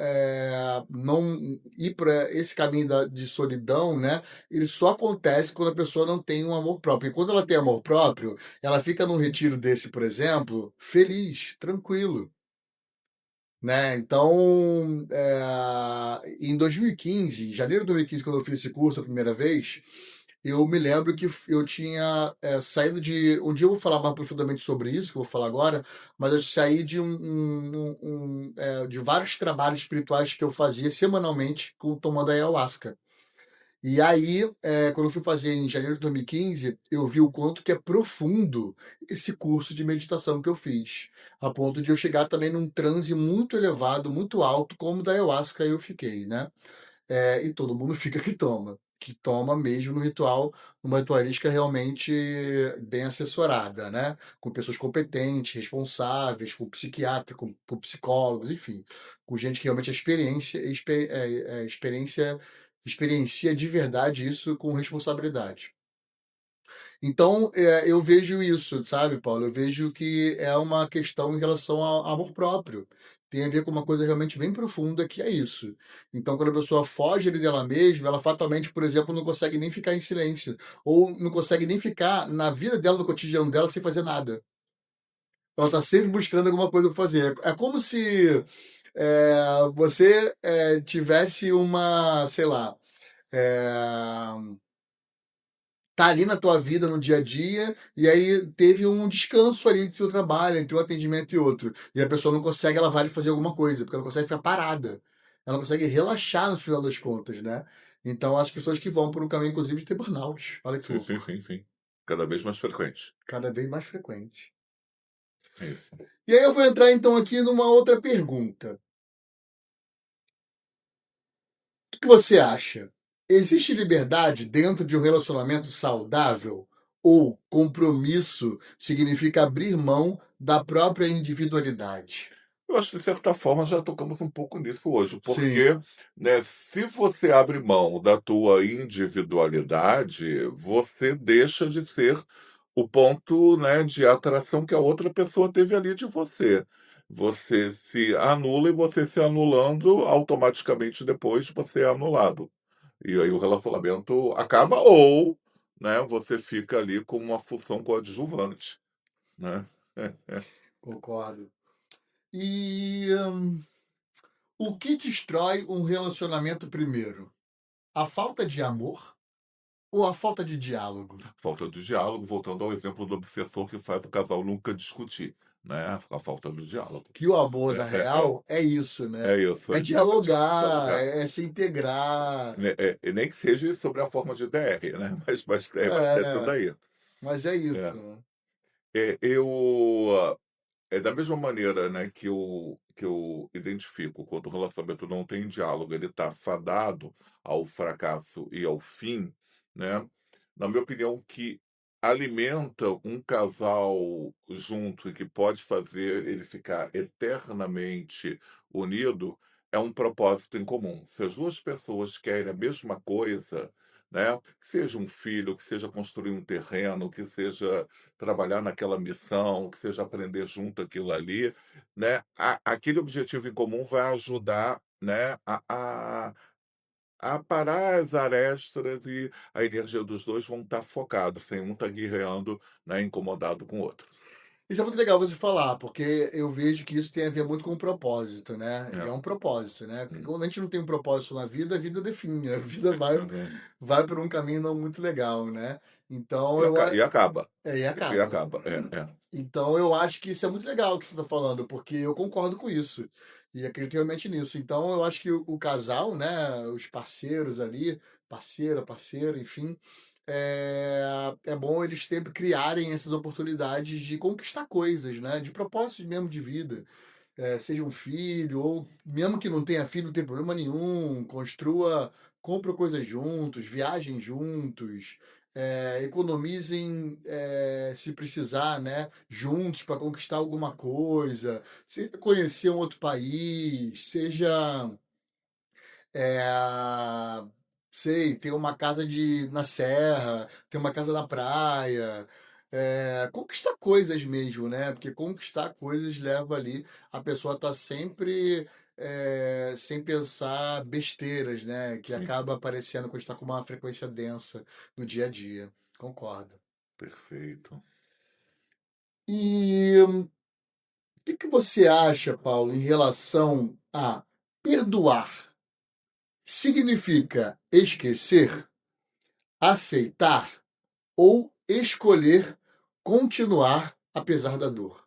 não ir para esse caminho de solidão, né? Ele só acontece quando a pessoa não tem um amor próprio. E quando ela tem amor próprio, ela fica num retiro desse, por exemplo, feliz, tranquilo, né? Então, em 2015, em janeiro de 2015, quando eu fiz esse curso a primeira vez, eu me lembro que eu tinha saído de. Um dia eu vou falar mais profundamente sobre isso, que eu vou falar agora, mas eu saí de vários trabalhos espirituais que eu fazia semanalmente tomando ayahuasca. E aí, quando eu fui fazer em janeiro de 2015, eu vi o quanto que é profundo esse curso de meditação que eu fiz, a ponto de eu chegar também num transe muito elevado, muito alto, como o da ayahuasca eu fiquei, né? E todo mundo fica que toma mesmo no ritual, numa ritualística realmente bem assessorada, né? Com pessoas competentes, responsáveis, com psiquiatra, com psicólogos, enfim, com gente que realmente experiencia de verdade isso com responsabilidade. Então, eu vejo isso, sabe, Paulo? Eu vejo que é uma questão em relação ao amor próprio. Tem a ver com uma coisa realmente bem profunda, que é isso. Então, quando a pessoa foge ali dela mesma, ela fatalmente, por exemplo, não consegue nem ficar em silêncio. Ou não consegue nem ficar na vida dela, no cotidiano dela, sem fazer nada. Ela está sempre buscando alguma coisa para fazer. É como se você tivesse uma, sei lá, é, tá ali na tua vida no dia a dia e aí teve um descanso ali do teu trabalho, entre um atendimento e outro. E a pessoa não consegue, ela vai fazer alguma coisa, porque ela não consegue ficar parada. Ela não consegue relaxar no final das contas, né? Então, as pessoas que vão por um caminho, inclusive, de ter burnout. Olha que Sim, sim, louco. sim, sim. Cada vez mais frequente. Cada vez mais frequente. É isso. E aí eu vou entrar então aqui numa outra pergunta. O que você acha? Existe liberdade dentro de um relacionamento saudável? Ou compromisso significa abrir mão da própria individualidade? Eu acho que, de certa forma, já tocamos um pouco nisso hoje, Sim, porque, né, se você abre mão da tua individualidade, você deixa de ser o ponto, né, de atração que a outra pessoa teve ali de você. Você se anula e você se anulando, automaticamente depois você é anulado. E aí o relacionamento acaba ou, né, você fica ali com uma função coadjuvante, né. concordo. E o que destrói um relacionamento primeiro? A falta de amor ou a falta de diálogo? Falta de diálogo, voltando ao exemplo do obsessor que faz o casal nunca discutir, né, a falta do diálogo. Que o amor, na É, real, é isso, né? é isso, É é dialogar, dialogar. é se integrar. E nem que seja sobre a forma de DR, né, mas vai ser isso É, daí. mas é isso, É. né? Eu da mesma maneira, né, que eu identifico quando o relacionamento não tem diálogo, ele está fadado ao fracasso e ao fim, né, na minha opinião, o que alimenta um casal junto e que pode fazer ele ficar eternamente unido, é um propósito em comum. Se as 2 pessoas querem a mesma coisa, né, que seja um filho, que seja construir um terreno, que seja trabalhar naquela missão, que seja aprender junto aquilo ali, né, aquele objetivo em comum vai ajudar, né, a parar as arestas e a energia dos 2 vão estar focados, sem um estar guerreando, né, incomodado com o outro. Isso é muito legal você falar, porque eu vejo que isso tem a ver muito com o propósito, né? E É. é um propósito, né? Porque Hum. quando a gente não tem um propósito na vida, a vida define, a vida vai para um caminho não muito legal, né? Então eu E acaba. é, e E acaba. acaba. É. Então eu acho que isso é muito legal o que você está falando, porque eu concordo com isso e acredito realmente nisso. Então eu acho que o casal, né, os parceiros ali, parceira, parceiro, enfim, é bom eles sempre criarem essas oportunidades de conquistar coisas, né, de propósitos mesmo de vida. Seja um filho, ou mesmo que não tenha filho, não tem problema nenhum, compra coisas juntos, viajem juntos, economizem, se precisar, né, juntos para conquistar alguma coisa, seja conhecer um outro país, seja sei, ter uma casa na serra, ter uma casa na praia, conquistar coisas mesmo, né? Porque conquistar coisas leva ali a pessoa tá sempre sem pensar besteiras, né? Que Sim, acaba aparecendo quando está com uma frequência densa no dia a dia. Concordo. perfeito. E o que você acha, Paulo, em relação a perdoar? Significa esquecer? Aceitar ou escolher continuar apesar da dor?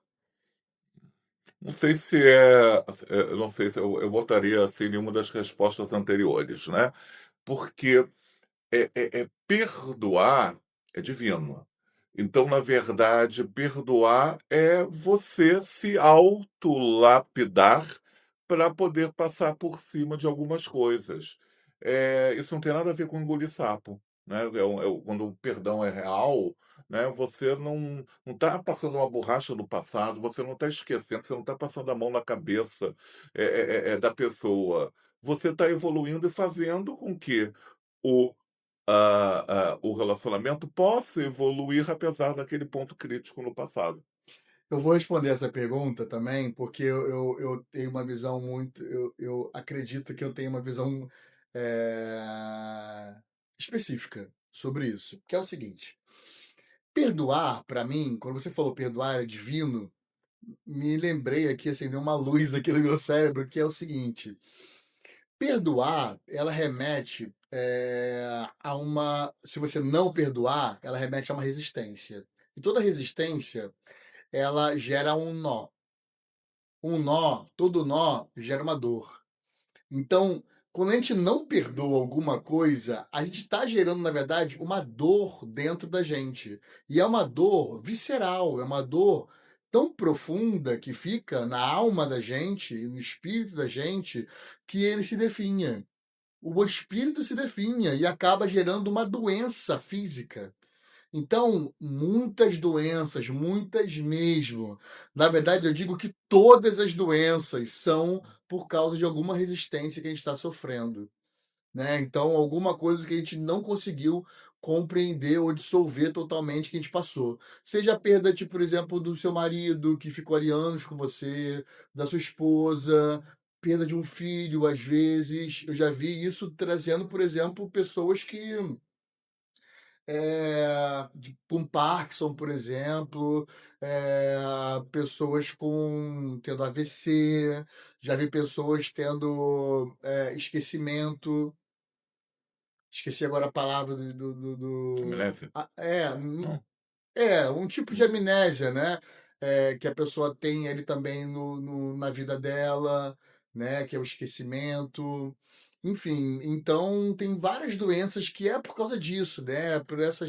Não sei se eu não sei se eu botaria assim nenhuma das respostas anteriores, né? Porque perdoar é divino. Então, na verdade, perdoar é você se autolapidar para poder passar por cima de algumas coisas. Isso não tem nada a ver com engolir sapo, né? Quando o perdão é real, né? Você não está passando uma borracha do passado, você não está esquecendo, você não está passando a mão na cabeça da pessoa. Você está evoluindo e fazendo com que o o relacionamento possa evoluir apesar daquele ponto crítico no passado. Eu vou responder essa pergunta também, porque eu tenho uma visão muito. Eu acredito que eu tenho uma visão específica sobre isso, que é o seguinte: perdoar, para mim, quando você falou perdoar é divino, me lembrei aqui, acendeu uma luz aqui no meu cérebro, que é o seguinte: perdoar, ela remete a uma. Se você não perdoar, ela remete a uma resistência. E toda resistência, ela gera um nó. Um nó, todo nó gera uma dor. Então, quando a gente não perdoa alguma coisa, a gente está gerando, na verdade, uma dor dentro da gente. E é uma dor visceral, é uma dor tão profunda que fica na alma da gente, no espírito da gente, que ele se definha. O espírito se definha e acaba gerando uma doença física. Então, muitas doenças, muitas mesmo. Na verdade, eu digo que todas as doenças são por causa de alguma resistência que a gente está sofrendo, né? Então, alguma coisa que a gente não conseguiu compreender ou dissolver totalmente que a gente passou. Seja a perda, tipo, por exemplo, do seu marido que ficou ali anos com você, da sua esposa, perda de um filho, às vezes. Eu já vi isso trazendo, por exemplo, pessoas que com Parkinson, por exemplo, pessoas tendo AVC, já vi pessoas tendo esquecimento. Esqueci agora a palavra Amnésia? Não? um tipo de Hum. amnésia, né? Que a pessoa tem ele também na vida dela, né? Que é o esquecimento. Enfim, então tem várias doenças que é por causa disso, né? Por essa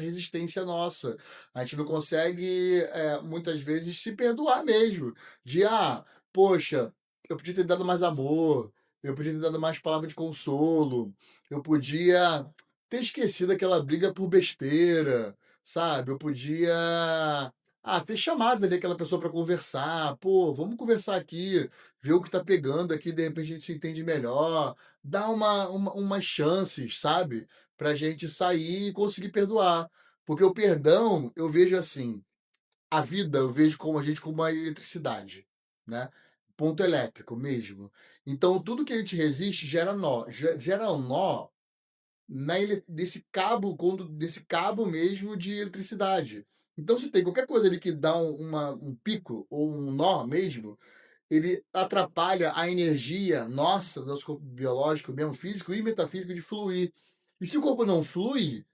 resistência nossa. A gente não consegue, muitas vezes, se perdoar mesmo. Poxa, eu podia ter dado mais amor, eu podia ter dado mais palavra de consolo, eu podia ter esquecido aquela briga por besteira, sabe? Eu podia ter chamado ali aquela pessoa para conversar. Pô, vamos conversar aqui, ver o que tá pegando aqui, de repente a gente se entende melhor. Dar umas chances, sabe? Pra gente sair e conseguir perdoar. Porque o perdão, eu vejo assim, a vida eu vejo como a gente como uma eletricidade, né? Ponto elétrico mesmo. Então, tudo que a gente resiste gera nó. Gera um nó desse cabo mesmo de eletricidade. Então, se tem qualquer coisa ali que dá um pico ou um nó mesmo, ele atrapalha a energia nossa, do nosso corpo biológico, mesmo físico e metafísico, de fluir. E se o corpo não flui,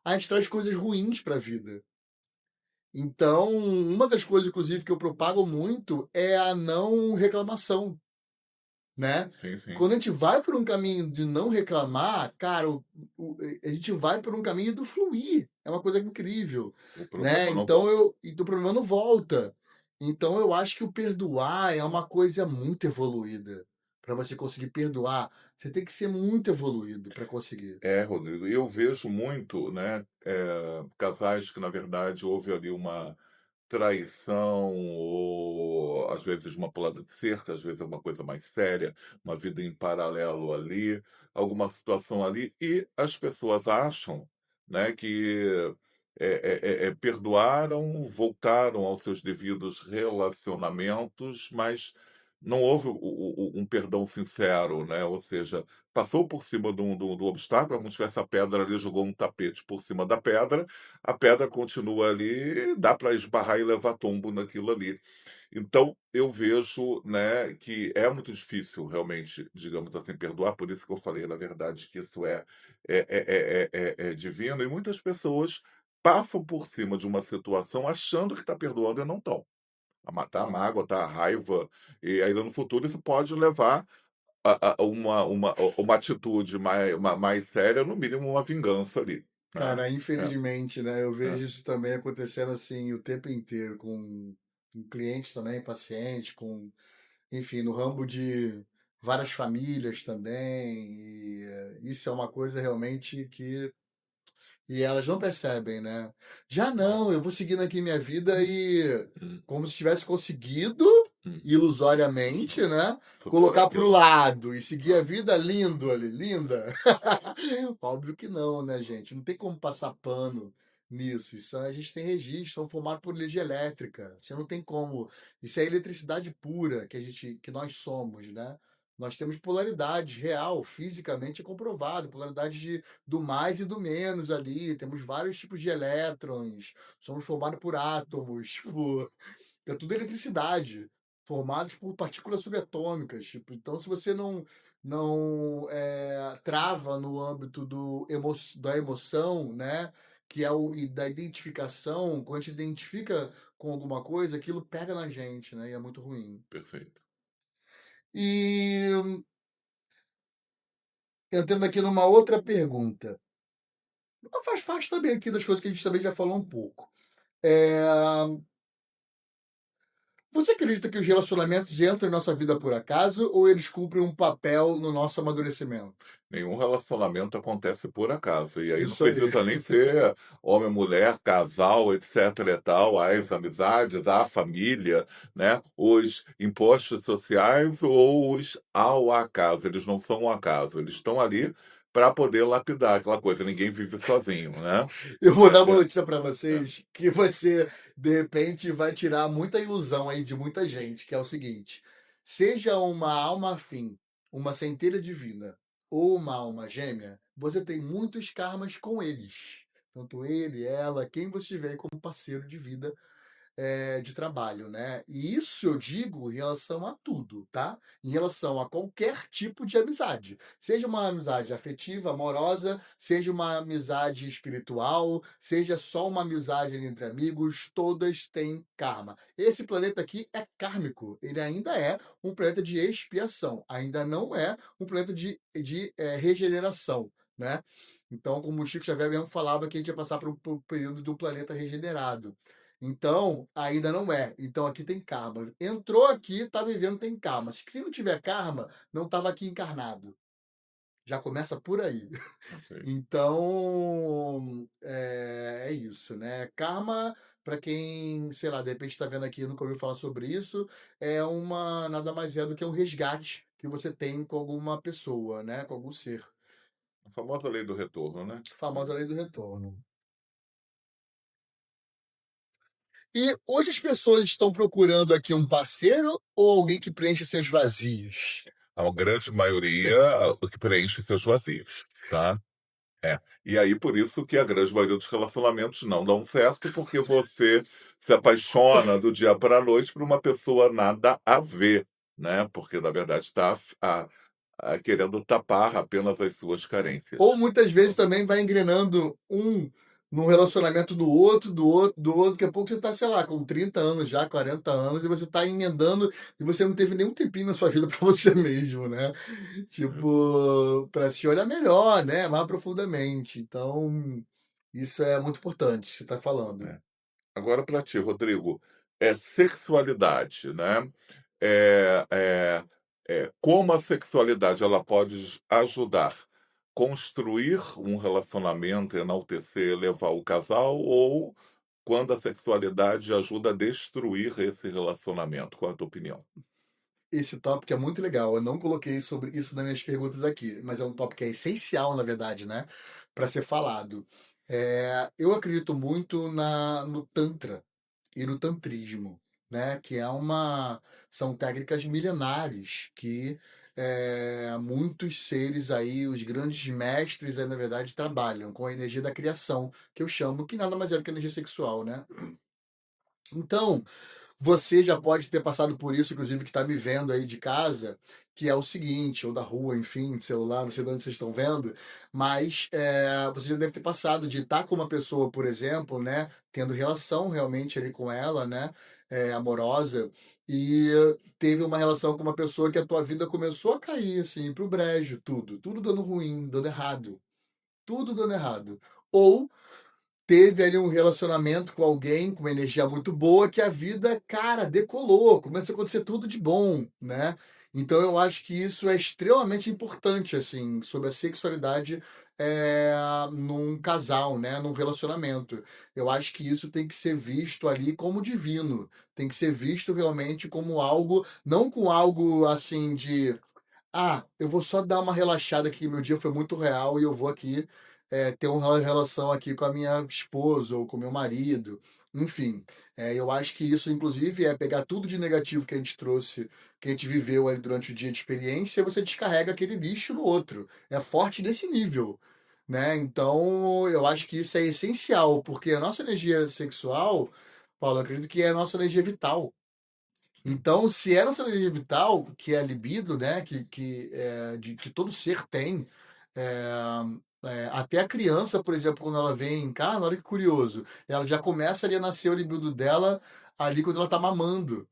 a gente traz coisas ruins para a vida. Então, uma das coisas, inclusive, que eu propago muito é a não reclamação, né? Sim, sim. Quando a gente vai por um caminho de não reclamar, cara, a gente vai por um caminho do fluir. É uma coisa incrível, O né? problema não volta. Então o problema não volta. Então eu acho que o perdoar é uma coisa muito evoluída. Para você conseguir perdoar, você tem que ser muito evoluído para conseguir. É, Rodrigo, eu vejo muito, né, casais que, na verdade, houve ali uma traição ou, às vezes, uma pulada de cerca, às vezes é uma coisa mais séria, uma vida em paralelo ali, alguma situação ali, e as pessoas acham, né, que perdoaram, voltaram aos seus devidos relacionamentos, mas não houve um perdão sincero, né? Ou seja, passou por cima do obstáculo, como se tivesse a pedra ali, jogou um tapete por cima da pedra, a pedra continua ali, dá para esbarrar e levar tombo naquilo ali. Então, eu vejo, né, que é muito difícil realmente, digamos assim, perdoar, por isso que eu falei, na verdade, que isso é divino, e muitas pessoas passam por cima de uma situação achando que está perdoando e não estão. A mágoa, tá a raiva, e aí no futuro isso pode levar a uma atitude mais séria, no mínimo uma vingança ali, né. Cara, É, infelizmente, né? Eu é. vejo isso também acontecendo assim o tempo inteiro com clientes também, pacientes, enfim, no ramo de várias famílias também. Isso é uma coisa realmente que. E elas não percebem, né? Já Não. não, eu vou seguindo aqui minha vida e, Hum, como se tivesse conseguido, hum. ilusoriamente, né? Superar Colocar pro aquilo. lado e seguir a Ah, vida lindo ali, linda. Óbvio que não, né, gente? Não tem como passar pano nisso. Isso a gente tem registro, são formados por energia elétrica. Você não tem como. Isso é eletricidade pura que nós somos, né? Nós temos polaridade real, fisicamente é comprovado, polaridade do mais e do menos ali. Temos vários tipos de elétrons, somos formados por átomos, tipo, é tudo eletricidade, formados por partículas subatômicas. Tipo, então, se você não trava no âmbito da emoção, né? Que é e da identificação, quando a gente identifica com alguma coisa, aquilo pega na gente, né? E é muito ruim. perfeito. E entrando aqui numa outra pergunta. Faz parte também aqui das coisas que a gente também já falou um pouco. É, Você acredita que os relacionamentos entram em nossa vida por acaso ou eles cumprem um papel no nosso amadurecimento? Nenhum relacionamento acontece por acaso. E aí não Isso aí. precisa nem ser homem, mulher, casal, etc. e tal, as amizades, a família, né? Os impostos sociais ou os ao acaso. Eles não são um acaso, eles estão ali para poder lapidar aquela coisa. Ninguém vive sozinho, né? Eu vou dar uma É, notícia para é. vocês que você, de repente, vai tirar muita ilusão aí de muita gente, que é o seguinte: seja uma alma afim, uma centelha divina ou uma alma gêmea, você tem muitos karmas com eles. Tanto ele, ela, quem você tiver aí como parceiro de vida de trabalho, né? E isso eu digo em relação a tudo, tá? Em relação a qualquer tipo de amizade. Seja uma amizade afetiva, amorosa, seja uma amizade espiritual, seja só uma amizade entre amigos, todas têm karma. Esse planeta aqui é kármico, ele ainda é um planeta de expiação, ainda não é um planeta de regeneração, né? Então, como o Chico Xavier mesmo falava que a gente ia passar por um período do planeta regenerado. Então, ainda não é. Então, aqui tem karma. Entrou aqui, tá vivendo, tem karma. Se não tiver karma, não estava aqui encarnado. Já começa por aí. Ok. Então, é isso, né? Karma, para quem, sei lá, de repente está vendo aqui e nunca ouviu falar sobre isso, nada mais é do que um resgate que você tem com alguma pessoa, né? Com algum ser. A famosa lei do retorno, né? A famosa lei do retorno. E hoje as pessoas estão procurando aqui um parceiro ou alguém que preencha seus vazios? A grande maioria, o que preenche seus vazios, tá? É. E aí, por isso que a grande maioria dos relacionamentos não dão certo, porque você se apaixona do dia para a noite por uma pessoa nada a ver, né? Porque, na verdade, está querendo tapar apenas as suas carências. Ou muitas vezes também vai engrenando um num relacionamento do outro, do outro, do outro. Daqui a pouco você tá, sei lá, com 30 anos já, 40 anos, e você tá emendando e você não teve nenhum tempinho na sua vida para você mesmo, né? Tipo, para se olhar melhor, né? Mais profundamente. Então, isso é muito importante, você tá falando. É. Agora para ti, Rodrigo, é sexualidade, né? É, é, como a sexualidade ela pode ajudar construir um relacionamento, enaltecer, elevar o casal, ou quando a sexualidade ajuda a destruir esse relacionamento? Qual é a tua opinião? Esse tópico é muito legal. Eu não coloquei sobre isso nas minhas perguntas aqui, mas é um tópico que é essencial, na verdade, né, para ser falado. Eu acredito muito no Tantra e no Tantrismo, né, que são técnicas milenares que muitos seres aí, os grandes mestres, aí, na verdade, trabalham com a energia da criação, que eu chamo, que nada mais é do que energia sexual, né? Então, você já pode ter passado por isso, inclusive, que está me vendo aí de casa, que é o seguinte, ou da rua, enfim, de celular, não sei de onde vocês estão vendo, mas você já deve ter passado de estar com uma pessoa, por exemplo, né, tendo relação realmente ali com ela, né, amorosa, e teve uma relação com uma pessoa que a tua vida começou a cair, assim, pro brejo, tudo dando ruim, dando errado, tudo dando errado. Ou teve ali um relacionamento com alguém com uma energia muito boa que a vida, cara, decolou, começa a acontecer tudo de bom, né? Então eu acho que isso é extremamente importante, assim, sobre a sexualidade num casal, né? Num relacionamento. Eu acho que isso tem que ser visto ali como divino, tem que ser visto realmente como algo, não com algo assim de eu vou só dar uma relaxada aqui, meu dia foi muito real e eu vou aqui ter uma relação aqui com a minha esposa ou com o meu marido. Enfim, eu acho que isso, inclusive, é pegar tudo de negativo que a gente trouxe, que a gente viveu ali durante o dia de experiência, e você descarrega aquele lixo no outro. É forte nesse nível, né? Então, eu acho que isso é essencial, porque a nossa energia sexual, Paulo, eu acredito que é a nossa energia vital. Então, se é nossa energia vital, que é a libido, né, que todo ser tem, é, até a criança, por exemplo, quando ela vem em casa, olha que curioso, ela já começa ali a nascer o libido dela ali quando ela está mamando,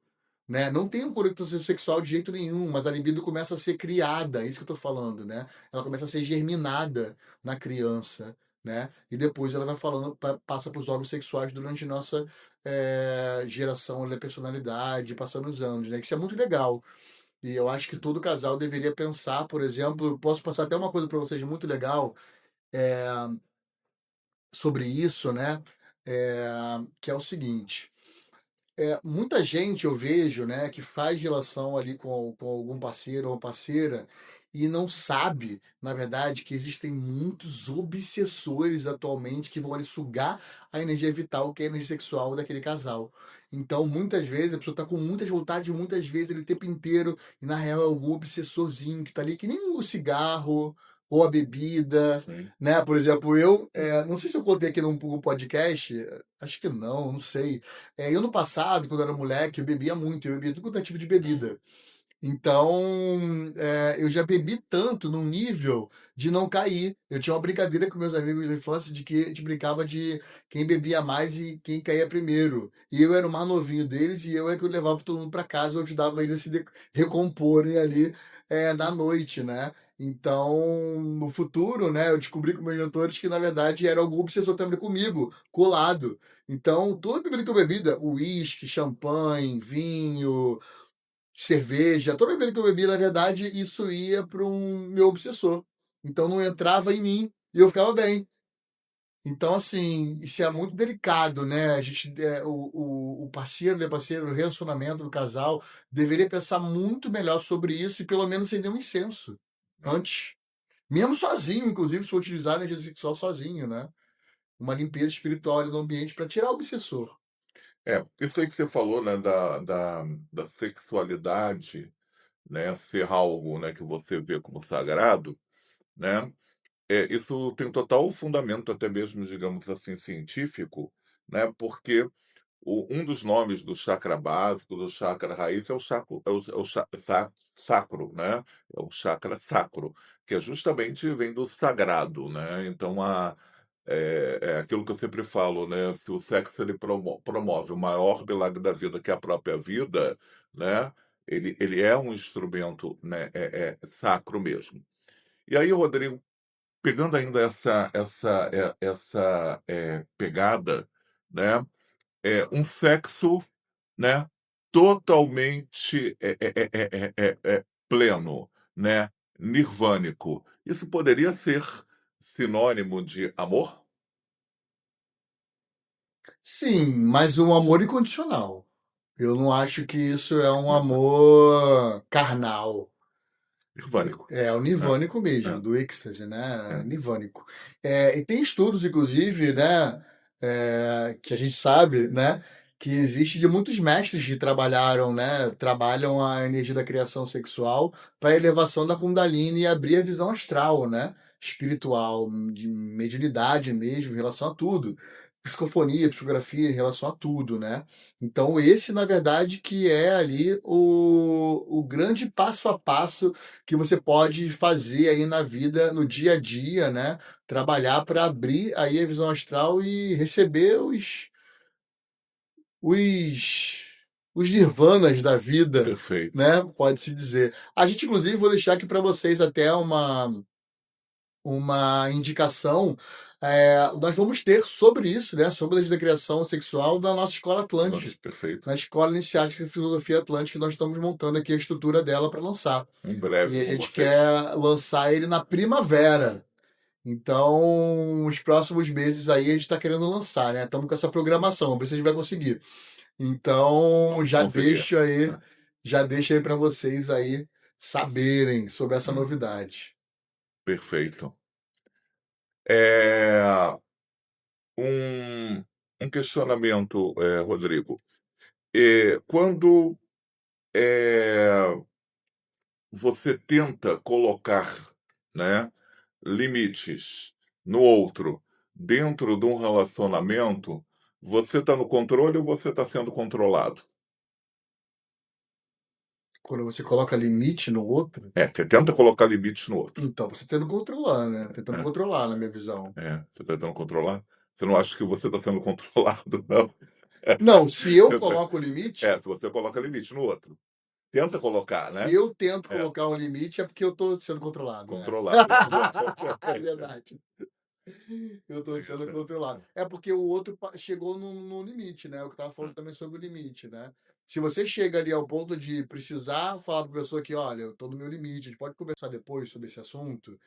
né? Não tem um conecto sexual de jeito nenhum, mas a libido começa a ser criada, é isso que eu tô falando, né? Ela começa a ser germinada na criança, né? E depois ela vai falando, passa para os órgãos sexuais durante nossa geração da personalidade, passando os anos, né? Isso é muito legal. E eu acho que todo casal deveria pensar, por exemplo, eu posso passar até uma coisa para vocês muito legal sobre isso, né? Que é o seguinte. Muita gente eu vejo, né, que faz relação ali com algum parceiro ou parceira e não sabe, na verdade, que existem muitos obsessores atualmente que vão ali sugar a energia vital, que é a energia sexual daquele casal. Então, muitas vezes, a pessoa está com muitas vontades, muitas vezes, ele o tempo inteiro, e na real é algum obsessorzinho que está ali, que nem o cigarro ou a bebida, Sim. né? Por exemplo, eu, não sei se eu contei aqui num podcast, acho que não sei. Eu no passado, quando eu era moleque, eu bebia muito, eu bebia tudo quanto é tipo de bebida. Então, eu já bebi tanto num nível de não cair. Eu tinha uma brincadeira com meus amigos da infância de que a gente brincava de quem bebia mais e quem caía primeiro. E eu era o mais novinho deles e eu é que eu levava todo mundo para casa, eu ajudava eles a se recomporem ali na noite, né? Então, no futuro, né, eu descobri com meus mentores que, na verdade, era algum obsessor também comigo, colado. Então, toda bebida que eu bebia, uísque, champanhe, vinho, cerveja, toda bebida que eu bebia, na verdade, isso ia para um meu obsessor. Então não entrava em mim e eu ficava bem. Então, assim, isso é muito delicado, né? A gente, o parceiro, né, parceiro, o relacionamento do casal deveria pensar muito melhor sobre isso e pelo menos acender um incenso antes. Mesmo sozinho, inclusive, se for utilizar a energia sexual sozinho, né? Uma limpeza espiritual ali no ambiente para tirar o obsessor. Isso aí que você falou, né, da sexualidade, né, ser algo, né, que você vê como sagrado, né, isso tem total fundamento, até mesmo, digamos assim, científico, né, porque um dos nomes do chakra básico, do chakra raiz, é o, chakra, é o sacro, né, é o chakra sacro, que é justamente vem do sagrado, né, então É aquilo que eu sempre falo, né, se o sexo ele promove o maior milagre da vida, que é a própria vida, né, ele é um instrumento, né, sacro mesmo. E aí, Rodrigo, pegando ainda essa pegada, né, um sexo, né, totalmente, pleno, né, nirvânico. Isso poderia ser sinônimo de amor? Sim, mas um amor incondicional. Eu não acho que isso é um amor carnal. Nirvânico. É o É, nirvânico mesmo, é, do êxtase, né? é. Nirvânico. E tem estudos, inclusive, né? Que a gente sabe, né? Que existe de muitos mestres que trabalharam, né? Trabalham a energia da criação sexual para a elevação da Kundalini e abrir a visão astral, né? Espiritual, de mediunidade mesmo, em relação a tudo. Psicofonia, psicografia, em relação a tudo, né? Então, esse, na verdade, que é ali o grande passo a passo que você pode fazer aí na vida, no dia a dia, né? Trabalhar para abrir aí a visão astral e receber os, os nirvanas da vida, Perfeito. né? Pode-se dizer. A gente, inclusive, vou deixar aqui para vocês até uma indicação. Nós vamos ter sobre isso, né? Sobre a lei da criação sexual da nossa escola Nossa, Atlântica. perfeito. Na Escola Iniciática de Filosofia Atlântica, nós estamos montando aqui a estrutura dela para lançar. Em E breve a com gente vocês. quer lançar ele na primavera. Então, os próximos meses aí a gente está querendo lançar, né? Estamos com essa programação, vamos ver se a gente vai conseguir. Então, Vamos conseguir. É, já deixa aí para vocês aí saberem sobre essa hum, novidade. perfeito. É, um, um questionamento, Rodrigo. Quando é, você tenta colocar, né, limites no outro dentro de um relacionamento, você está no controle ou você está sendo controlado? Quando você coloca limite no outro, Você tenta colocar limites no outro. então você tenta controlar, né? Tentando É, controlar, na minha visão. você está tentando controlar. Você não acha que você está sendo controlado, não? Não, se eu coloco o limite, Se você coloca limite no outro. Tenta colocar, se né? eu tento É, colocar um limite é porque eu estou sendo controlado, né? controlado. É verdade. Eu estou sendo controlado. É porque o outro chegou no limite, né? O que eu estava falando também sobre o limite, né? Se você chega ali ao ponto de precisar falar para a pessoa que, olha, eu estou no meu limite, a gente pode conversar depois sobre esse assunto,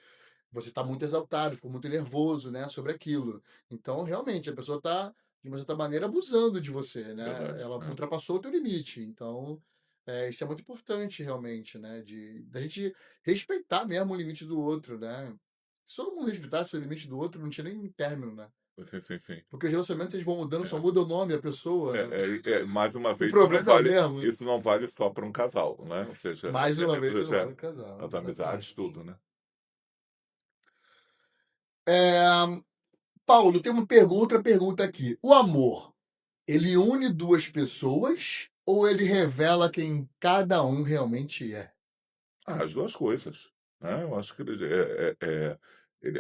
você está muito exaltado, ficou muito nervoso, né, sobre aquilo. Então, realmente, a pessoa está, de uma certa maneira, abusando de você, né? Verdade. Ela ultrapassou o teu limite. Então, isso é muito importante, realmente, né? Da gente respeitar mesmo o limite do outro, né? Se todo mundo respeitasse o limite do outro, não tinha nem término, né? Sim, sim, sim. Porque os relacionamentos eles vão mudando, só É. muda o nome, a pessoa, né? Mais uma O vez, problema é o mesmo. isso não vale só para um casal, né? Ou seja, Mais uma vez, você não já vale o casal, as amizades, exatamente. tudo, né? É, Paulo, tem outra pergunta aqui. O amor, ele une duas pessoas ou ele revela quem cada um realmente é? As 2 coisas, né, eu acho que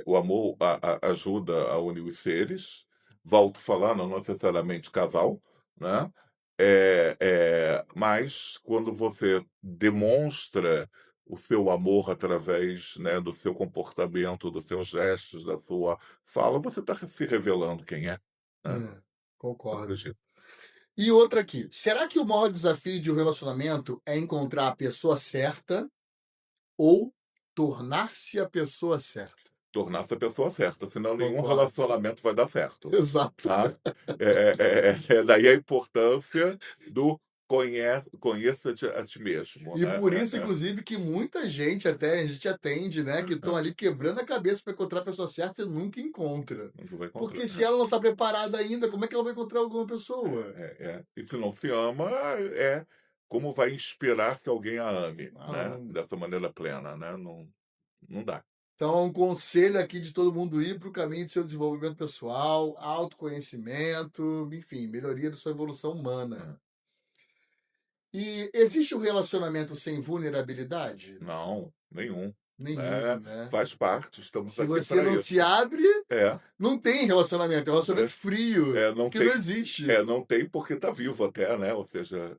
o amor ajuda a unir os seres, volto a falar, não necessariamente casal, né, mas quando você demonstra o seu amor através, né, do seu comportamento, dos seus gestos, da sua fala, você está se revelando quem é, né, eu Concordo. acredito. E outra aqui. Será que o maior desafio de um relacionamento é encontrar a pessoa certa ou tornar-se a pessoa certa? Tornar-se a pessoa certa, senão nenhum Concordo. relacionamento vai dar certo. Exato. Tá? Daí a importância do conheça-te a ti mesmo, E né? por isso, inclusive, que muita gente até, a gente atende, né, que estão ali quebrando a cabeça para encontrar a pessoa certa e nunca encontra. Não vai encontrar. Porque se ela não está preparada ainda, como é que ela vai encontrar alguma pessoa? E se não se ama, como vai inspirar que alguém a ame, né? Ah, Dessa maneira plena, né? Não, não dá. então, um conselho aqui de todo mundo ir para o caminho de seu desenvolvimento pessoal, autoconhecimento, enfim, melhoria da sua evolução humana. Né? E existe um relacionamento sem vulnerabilidade? Não, nenhum. Nenhum, né? né? Faz parte, estamos Se aqui você para não se isso. abre, É, não tem relacionamento, é um relacionamento é, frio, não que não tem, existe. não tem porque está vivo até, né? Ou seja,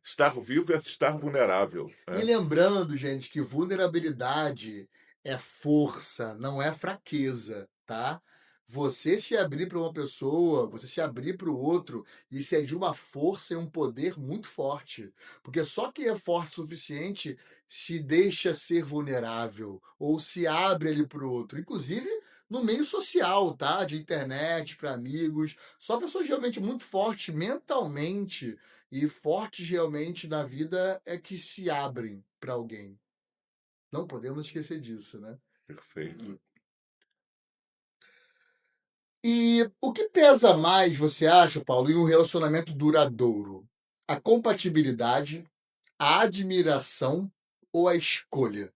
estar vivo é estar vulnerável, E né? lembrando, gente, que vulnerabilidade é força, não é fraqueza, tá? Você se abrir para uma pessoa, você se abrir para o outro, isso é de uma força e um poder muito forte. Porque só quem é forte o suficiente se deixa ser vulnerável ou se abre ali para o outro. Inclusive no meio social, tá? De internet, para amigos. Só pessoas realmente muito fortes mentalmente e fortes realmente na vida é que se abrem para alguém. Não podemos esquecer disso, né? Perfeito. E o que pesa mais, você acha, Paulo, em um relacionamento duradouro? A compatibilidade, a admiração ou a escolha?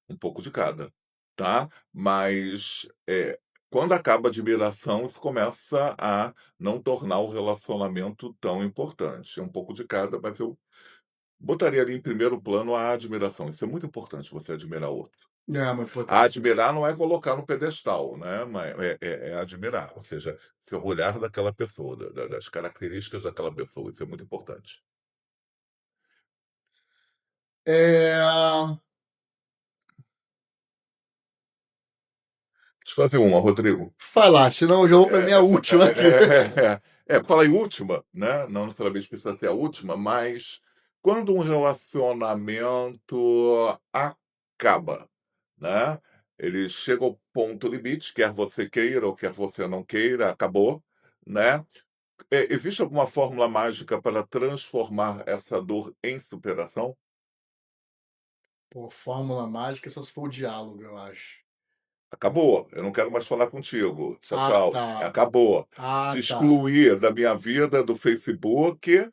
Um pouco de cada, tá? Mas quando acaba a admiração, isso começa a não tornar o relacionamento tão importante. É um pouco de cada, mas eu botaria ali em primeiro plano a admiração. Isso é muito importante, você admirar o outro. É muito A importante. admirar não é colocar no pedestal, né? Mas é admirar, ou seja, ser olhar daquela pessoa, das características daquela pessoa. Isso é muito importante. É... Deixa eu fazer uma, Rodrigo. Falar, senão eu já vou para minha última aqui. Fala em última, né? Não necessariamente precisa ser a última, mas quando um relacionamento acaba, né? Ele chega ao ponto limite, quer você queira ou quer você não queira, acabou, né? Existe alguma fórmula mágica para transformar essa dor em superação? Pô, fórmula mágica só se for o diálogo, eu acho. Acabou, eu não quero mais falar contigo. Tchau, Ah, tchau. tá. Acabou. Ah, Te tá. excluir da minha vida, do Facebook,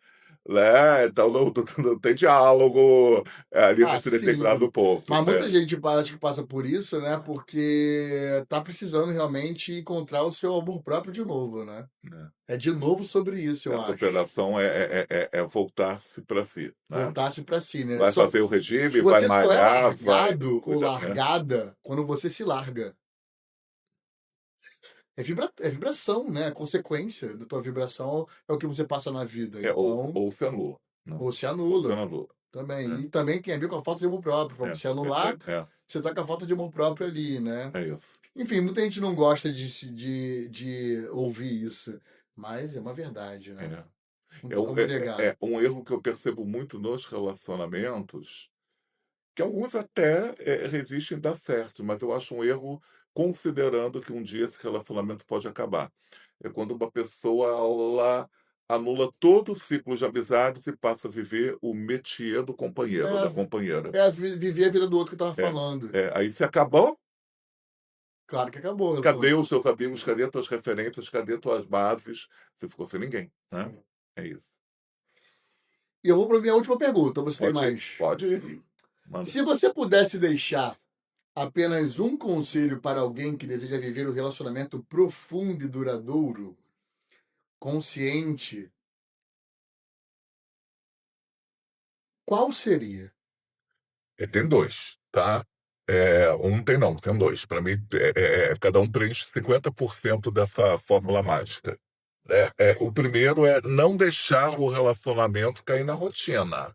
né? Então não tem diálogo ali Ah, nesse determinado sim. ponto. Mas muita gente acho que passa por isso, né? Porque tá precisando realmente encontrar o seu amor próprio de novo, né? Né? É de novo sobre isso, eu Essa acho. operação é voltar-se para si, né? Voltar-se para si, né? Vai fazer o regime, vai Você só é malhar, vai largado ou cuidar, né? largada quando você se larga. É vibração, né? A consequência da tua vibração é o que você passa na vida. Então, Ou se anula, né? ou se Ou se anula anula, também. né? E também tem a ver com a falta de amor próprio. Para se anular, Perfeito. você tá com a falta de amor próprio ali, né? É isso. Enfim, muita gente não gosta de ouvir isso, mas é uma verdade, né? É. Não tem como negar. É um erro que eu percebo muito nos relacionamentos, que alguns até resistem e dá certo, mas eu acho um erro considerando que um dia esse relacionamento pode acabar. É quando uma pessoa ela anula todo o ciclo de amizades e passa a viver o métier do companheiro, da companheira. Viver a vida do outro que eu tava É, falando. aí se acabou, Claro que acabou o cadê os relacionamento. seus amigos? Cadê as tuas referências? Cadê tuas bases? Você ficou sem ninguém, né? Sim. É isso. E eu vou para minha última pergunta. Você tem Pode ir, mais? pode ir. Manda. Se você pudesse deixar apenas um conselho para alguém que deseja viver um relacionamento profundo e duradouro, consciente, qual seria? Tem dois, tá? Um não tem não, tem dois. Para mim, cada um preenche 50% dessa fórmula mágica. O primeiro é não deixar o relacionamento cair na rotina.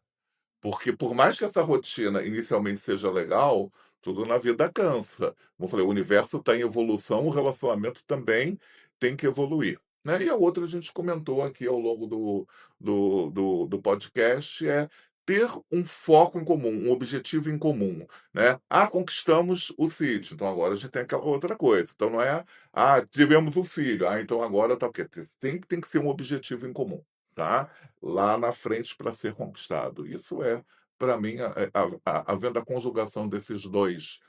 Porque por mais que essa rotina inicialmente seja legal, tudo na vida cansa. Como eu falei, o universo está em evolução, o relacionamento também tem que evoluir. Né? E a outra a gente comentou aqui ao longo do podcast é ter um foco em comum, um objetivo em comum. Né? Conquistamos o sítio, então agora a gente tem aquela outra coisa. Então não é, tivemos o filho, então agora tá o quê? Tem que ser um objetivo em comum. Tá? Lá na frente para ser conquistado. Isso é, para mim, havendo a conjugação desses dois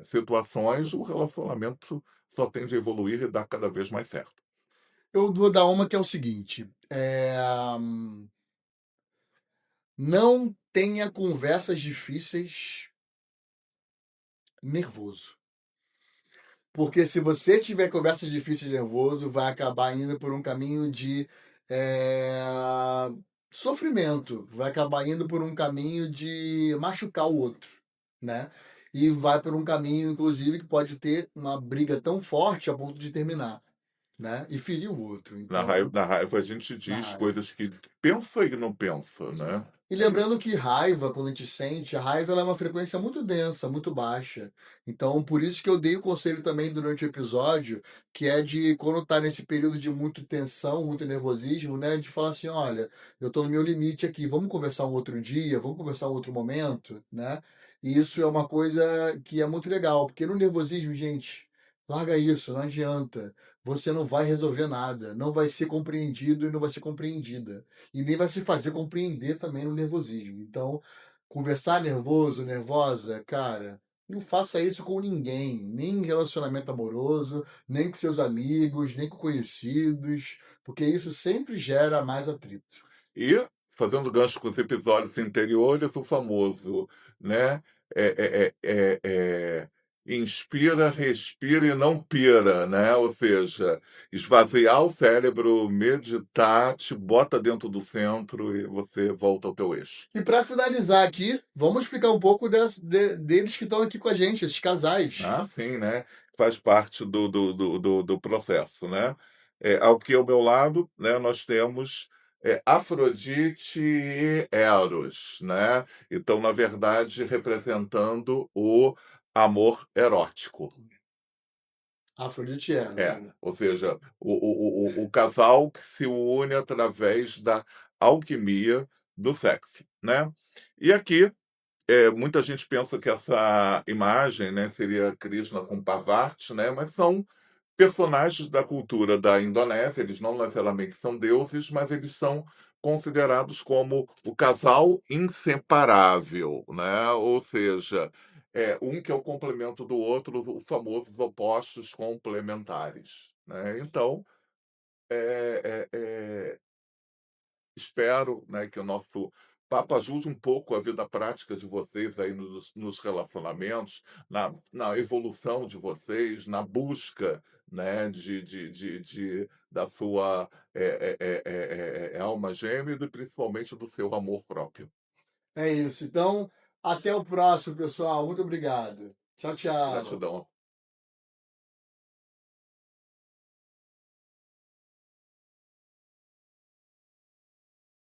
situações, o relacionamento só tende a evoluir e dar cada vez mais certo. Eu vou dar uma que é o seguinte: não tenha conversas difíceis nervoso. Porque se você tiver conversas difíceis nervoso, vai acabar indo por um caminho de é, sofrimento, vai acabar indo por um caminho de machucar o outro, né? E vai por um caminho, inclusive, que pode ter uma briga tão forte a ponto de terminar, né? E ferir o outro. Então, Na raiva a gente na diz raiva. coisas que pensa e não pensa, né? E É lembrando isso. que raiva, quando a gente sente, a raiva ela é uma frequência muito densa, muito baixa. Então, por isso que eu dei o conselho também durante o episódio, que é de quando tá nesse período de muita tensão, muito nervosismo, né, de falar assim, olha, eu tô no meu limite aqui, vamos conversar um outro dia, vamos conversar um outro momento, né? E isso é uma coisa que é muito legal, porque no nervosismo, gente, larga isso, não adianta. Você não vai resolver nada, não vai ser compreendido e não vai ser compreendida e nem vai se fazer compreender também no nervosismo. Então, conversar nervoso, nervosa, cara, não faça isso com ninguém, nem em relacionamento amoroso, nem com seus amigos, nem com conhecidos, porque isso sempre gera mais atrito. E, fazendo gancho com os episódios anteriores, o famoso, né? Inspira, respira e não pira, né? Ou seja, esvaziar o cérebro, meditar, te bota dentro do centro e você volta ao teu eixo. E para finalizar aqui, vamos explicar um pouco deles que estão aqui com a gente, esses casais. Ah, sim, né? Faz parte do processo, né? Ao que ao meu lado, né, nós temos Afrodite e Eros, né? Então, na verdade, representando o amor erótico. Afrodite e Eros, olha. Ou seja, o casal que se une através da alquimia do sexo, né? E aqui muita gente pensa que essa imagem, né, seria Krishna com Parvati, né, mas são personagens da cultura da Indonésia. Eles não necessariamente são deuses, mas eles são considerados como o casal inseparável, né? Ou seja, um que é o complemento do outro, os famosos opostos complementares, né? Então, é, é, é, espero, né, que o nosso papo ajude um pouco a vida prática de vocês aí nos relacionamentos, na evolução de vocês, na busca, né, da sua alma gêmea e principalmente do seu amor próprio. É isso. Então, até o próximo, pessoal. Muito obrigado. Tchau, tchau. Gratidão.